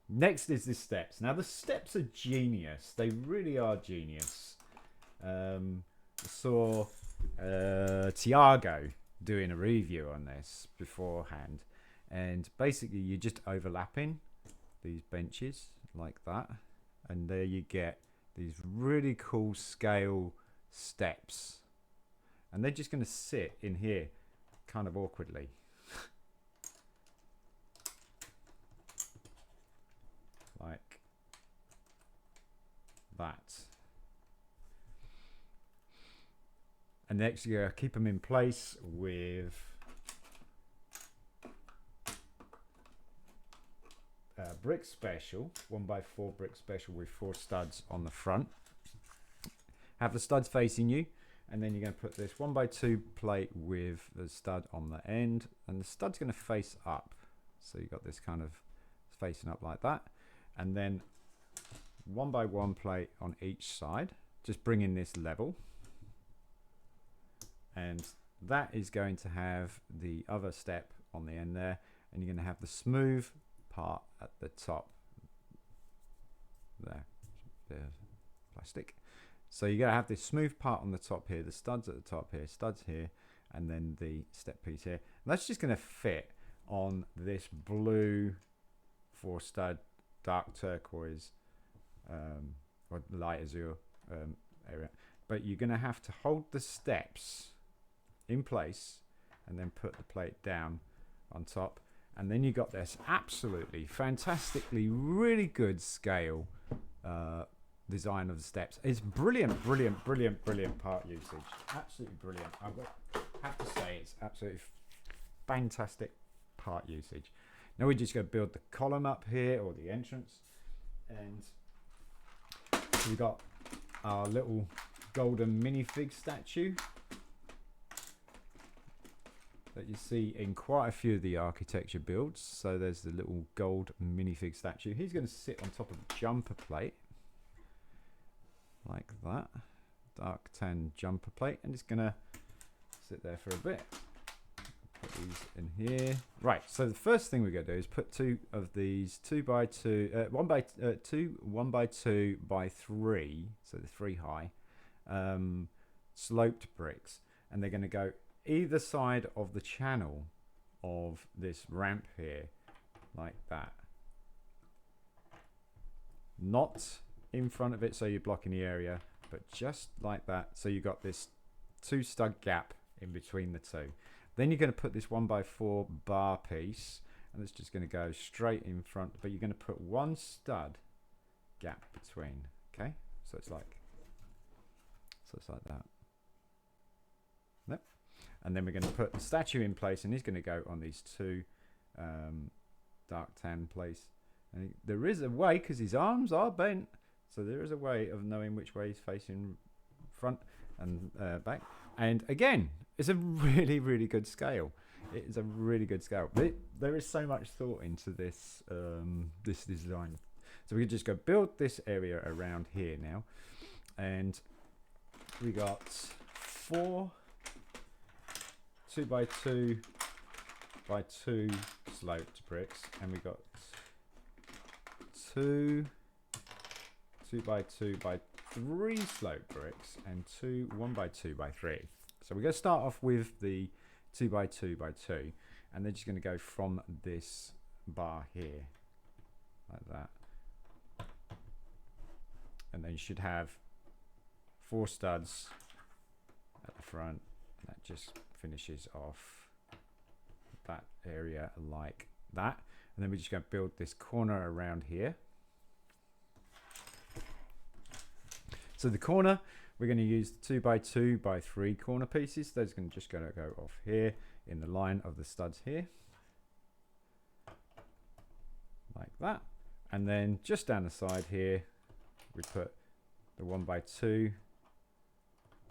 S1: Next is the steps. Now the steps are genius. They really are genius. Saw Tiago doing a review on this beforehand, and basically you're just overlapping these benches like that, and there you get these really cool scale steps, and they're just going to sit in here kind of awkwardly. Like that. And next you keep them in place with brick special, 1x4 brick special with 4 studs on the front. Have the studs facing you, and then you're going to put this 1x2 plate with the stud on the end, and the stud's going to face up. So you've got this kind of facing up like that. And then 1x1 plate on each side, just bringing this level. And that is going to have the other step on the end there, and you're going to have the smooth part at the top there, there's plastic. So you're going to have this smooth part on the top here, the studs at the top here, studs here, and then the step piece here. And that's just going to fit on this blue 4 stud dark turquoise or light azure area. But you're going to have to hold the steps in place and then put the plate down on top, and then you got this absolutely fantastically really good scale design of the steps. It's brilliant part usage, absolutely brilliant. I have to say it's absolutely fantastic part usage. Now we're just going to build the column up here, or the entrance, and we've got our little golden minifig statue that you see in quite a few of the architecture builds. So there's the little gold minifig statue. He's going to sit on top of a jumper plate like that, dark tan jumper plate, and it's going to sit there for a bit. Put these in here. Right, so the first thing we're going to do is put 2 of these 2x2 1x2 by 3, so the 3 high sloped bricks, and they're going to go either side of the channel of this ramp here, like that. Not in front of it so you're blocking the area, but just like that, so you've got this 2 stud gap in between the 2. Then you're going to put this 1x4 bar piece, and it's just going to go straight in front, but you're going to put one stud gap between. Okay, so it's like that. Yep. And then we're going to put the statue in place, and he's going to go on these two dark tan plates. And there is a way, because his arms are bent, so there is a way of knowing which way he's facing, front and back. And again, it's a really, really good scale. It is a really good scale. But there is so much thought into this this design. So we can just go build this area around here now, and we got 4 2x2 by 2 sloped bricks, and we got 2 2x2 by 3 sloped bricks, and 2 1x2 by 3. So we're going to start off with the 2x2 by 2, and they're just going to go from this bar here like that, and then you should have 4 studs at the front, and that just finishes off that area like that. And then we're just going to build this corner around here. So the corner, we're going to use 2x2 by 3 corner pieces. Those are just going to go off here in the line of the studs here, like that. And then just down the side here, we put the 1x2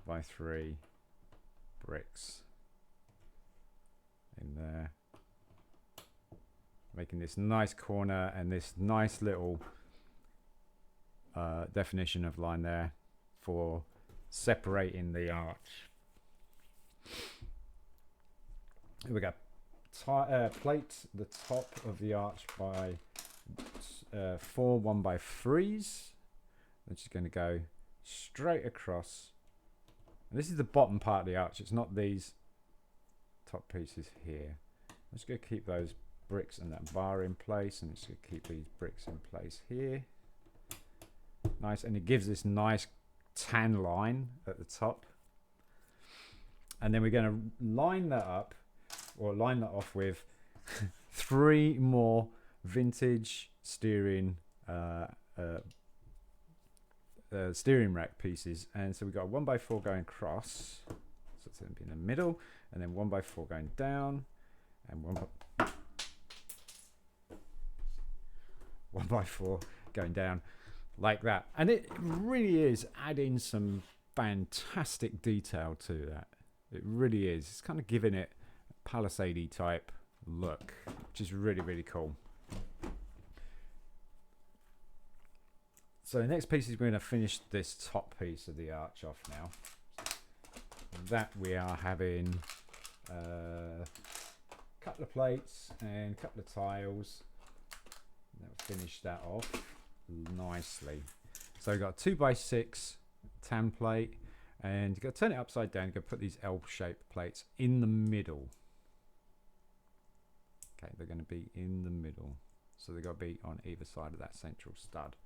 S1: by 3 bricks in there, making this nice corner and this nice little definition of line there for separating the arch. We got plate the top of the arch by 4 1x3s. It's just going to go straight across. And this is the bottom part of the arch. It's not these top pieces here. I'm just going to keep those bricks and that bar in place, and it's going to keep these bricks in place here. Nice, and it gives this nice tan line at the top. And then we're going to line that up, or line that off with 3 more vintage steering steering rack pieces. And so we've got a 1x4 going across, so it's going to be in the middle, and then 1x4 going down, and 1x4 going down like that. And it really is adding some fantastic detail to that. It really is. It's kind of giving it a palisade type look, which is really, really cool. So the next piece is we're going to finish this top piece of the arch off now. That we are having a couple of plates and a couple of tiles. That'll finish that off nicely. So we've got 2x6 tan plate, and you've got to turn it upside down. You've got to put these L-shaped plates in the middle. Okay, they're going to be in the middle. So they've got to be on either side of that central stud,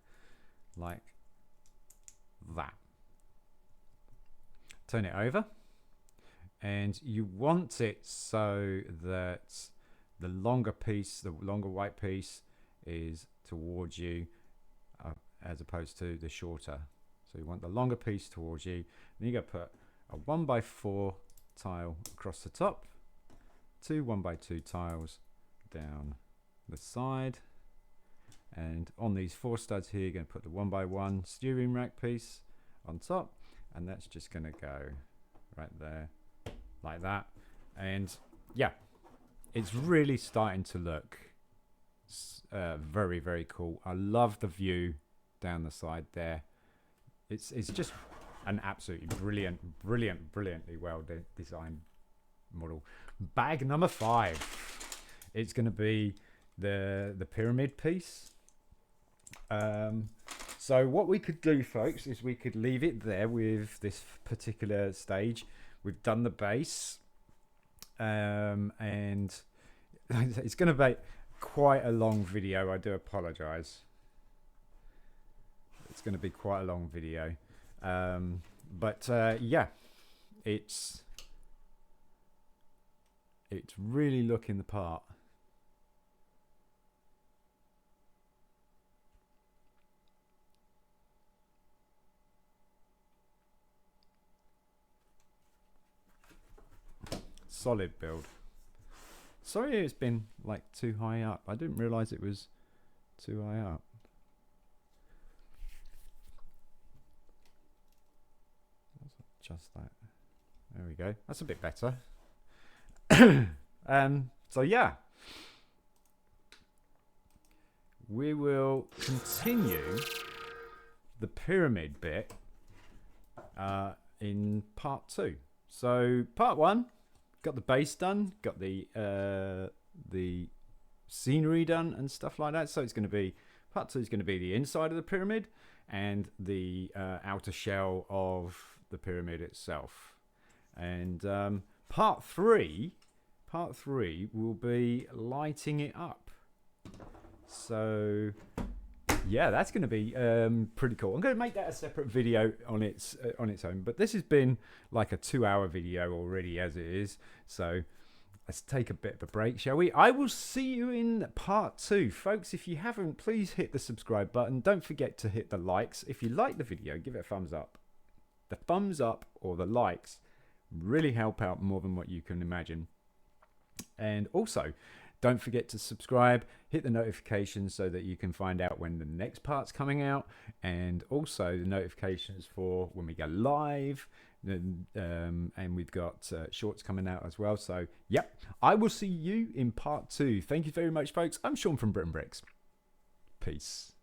S1: like that. Turn it over, and you want it so that the longer piece, the longer white piece, is towards you as opposed to the shorter. So you want the longer piece towards you. Then you got to put a 1x4 tile across the top, 2 1x2 tiles down the side, and on these 4 studs here you're going to put the 1x1 steering rack piece on top, and that's just going to go right there like that. And yeah, it's really starting to look very, very cool. I love the view down the side there. It's just an absolutely brilliantly well designed model. Bag number 5. It's going to be the pyramid piece. So what we could do, folks, is we could leave it there with this particular stage. We've done the base, and it's going to be quite a long video. I do apologize. It's going to be quite a long video, but yeah, it's really looking the part. solid build. Sorry it's been like too high up. I didn't realise it was too high up. Let's adjust that. There we go. That's a bit better. So yeah. We will continue the pyramid bit in part 2. So part 1, got the base done, got the scenery done and stuff like that. So it's going to be part 2 is going to be the inside of the pyramid and the outer shell of the pyramid itself. And part 3 will be lighting it up. So yeah, that's going to be pretty cool. I'm going to make that a separate video on its own, but this has been like a 2-hour video already as it is. So let's take a bit of a break, shall we? I will see you in part 2, folks. If you haven't, please hit the subscribe button. Don't forget to hit the likes. If you like the video, give it a thumbs up. The thumbs up or the likes really help out more than what you can imagine. And also, don't forget to subscribe, hit the notifications so that you can find out when the next part's coming out, and also the notifications for when we go live. And we've got shorts coming out as well. So, yep, I will see you in part 2. Thank you very much, folks. I'm Sean from BRIT'N Bricks. Peace.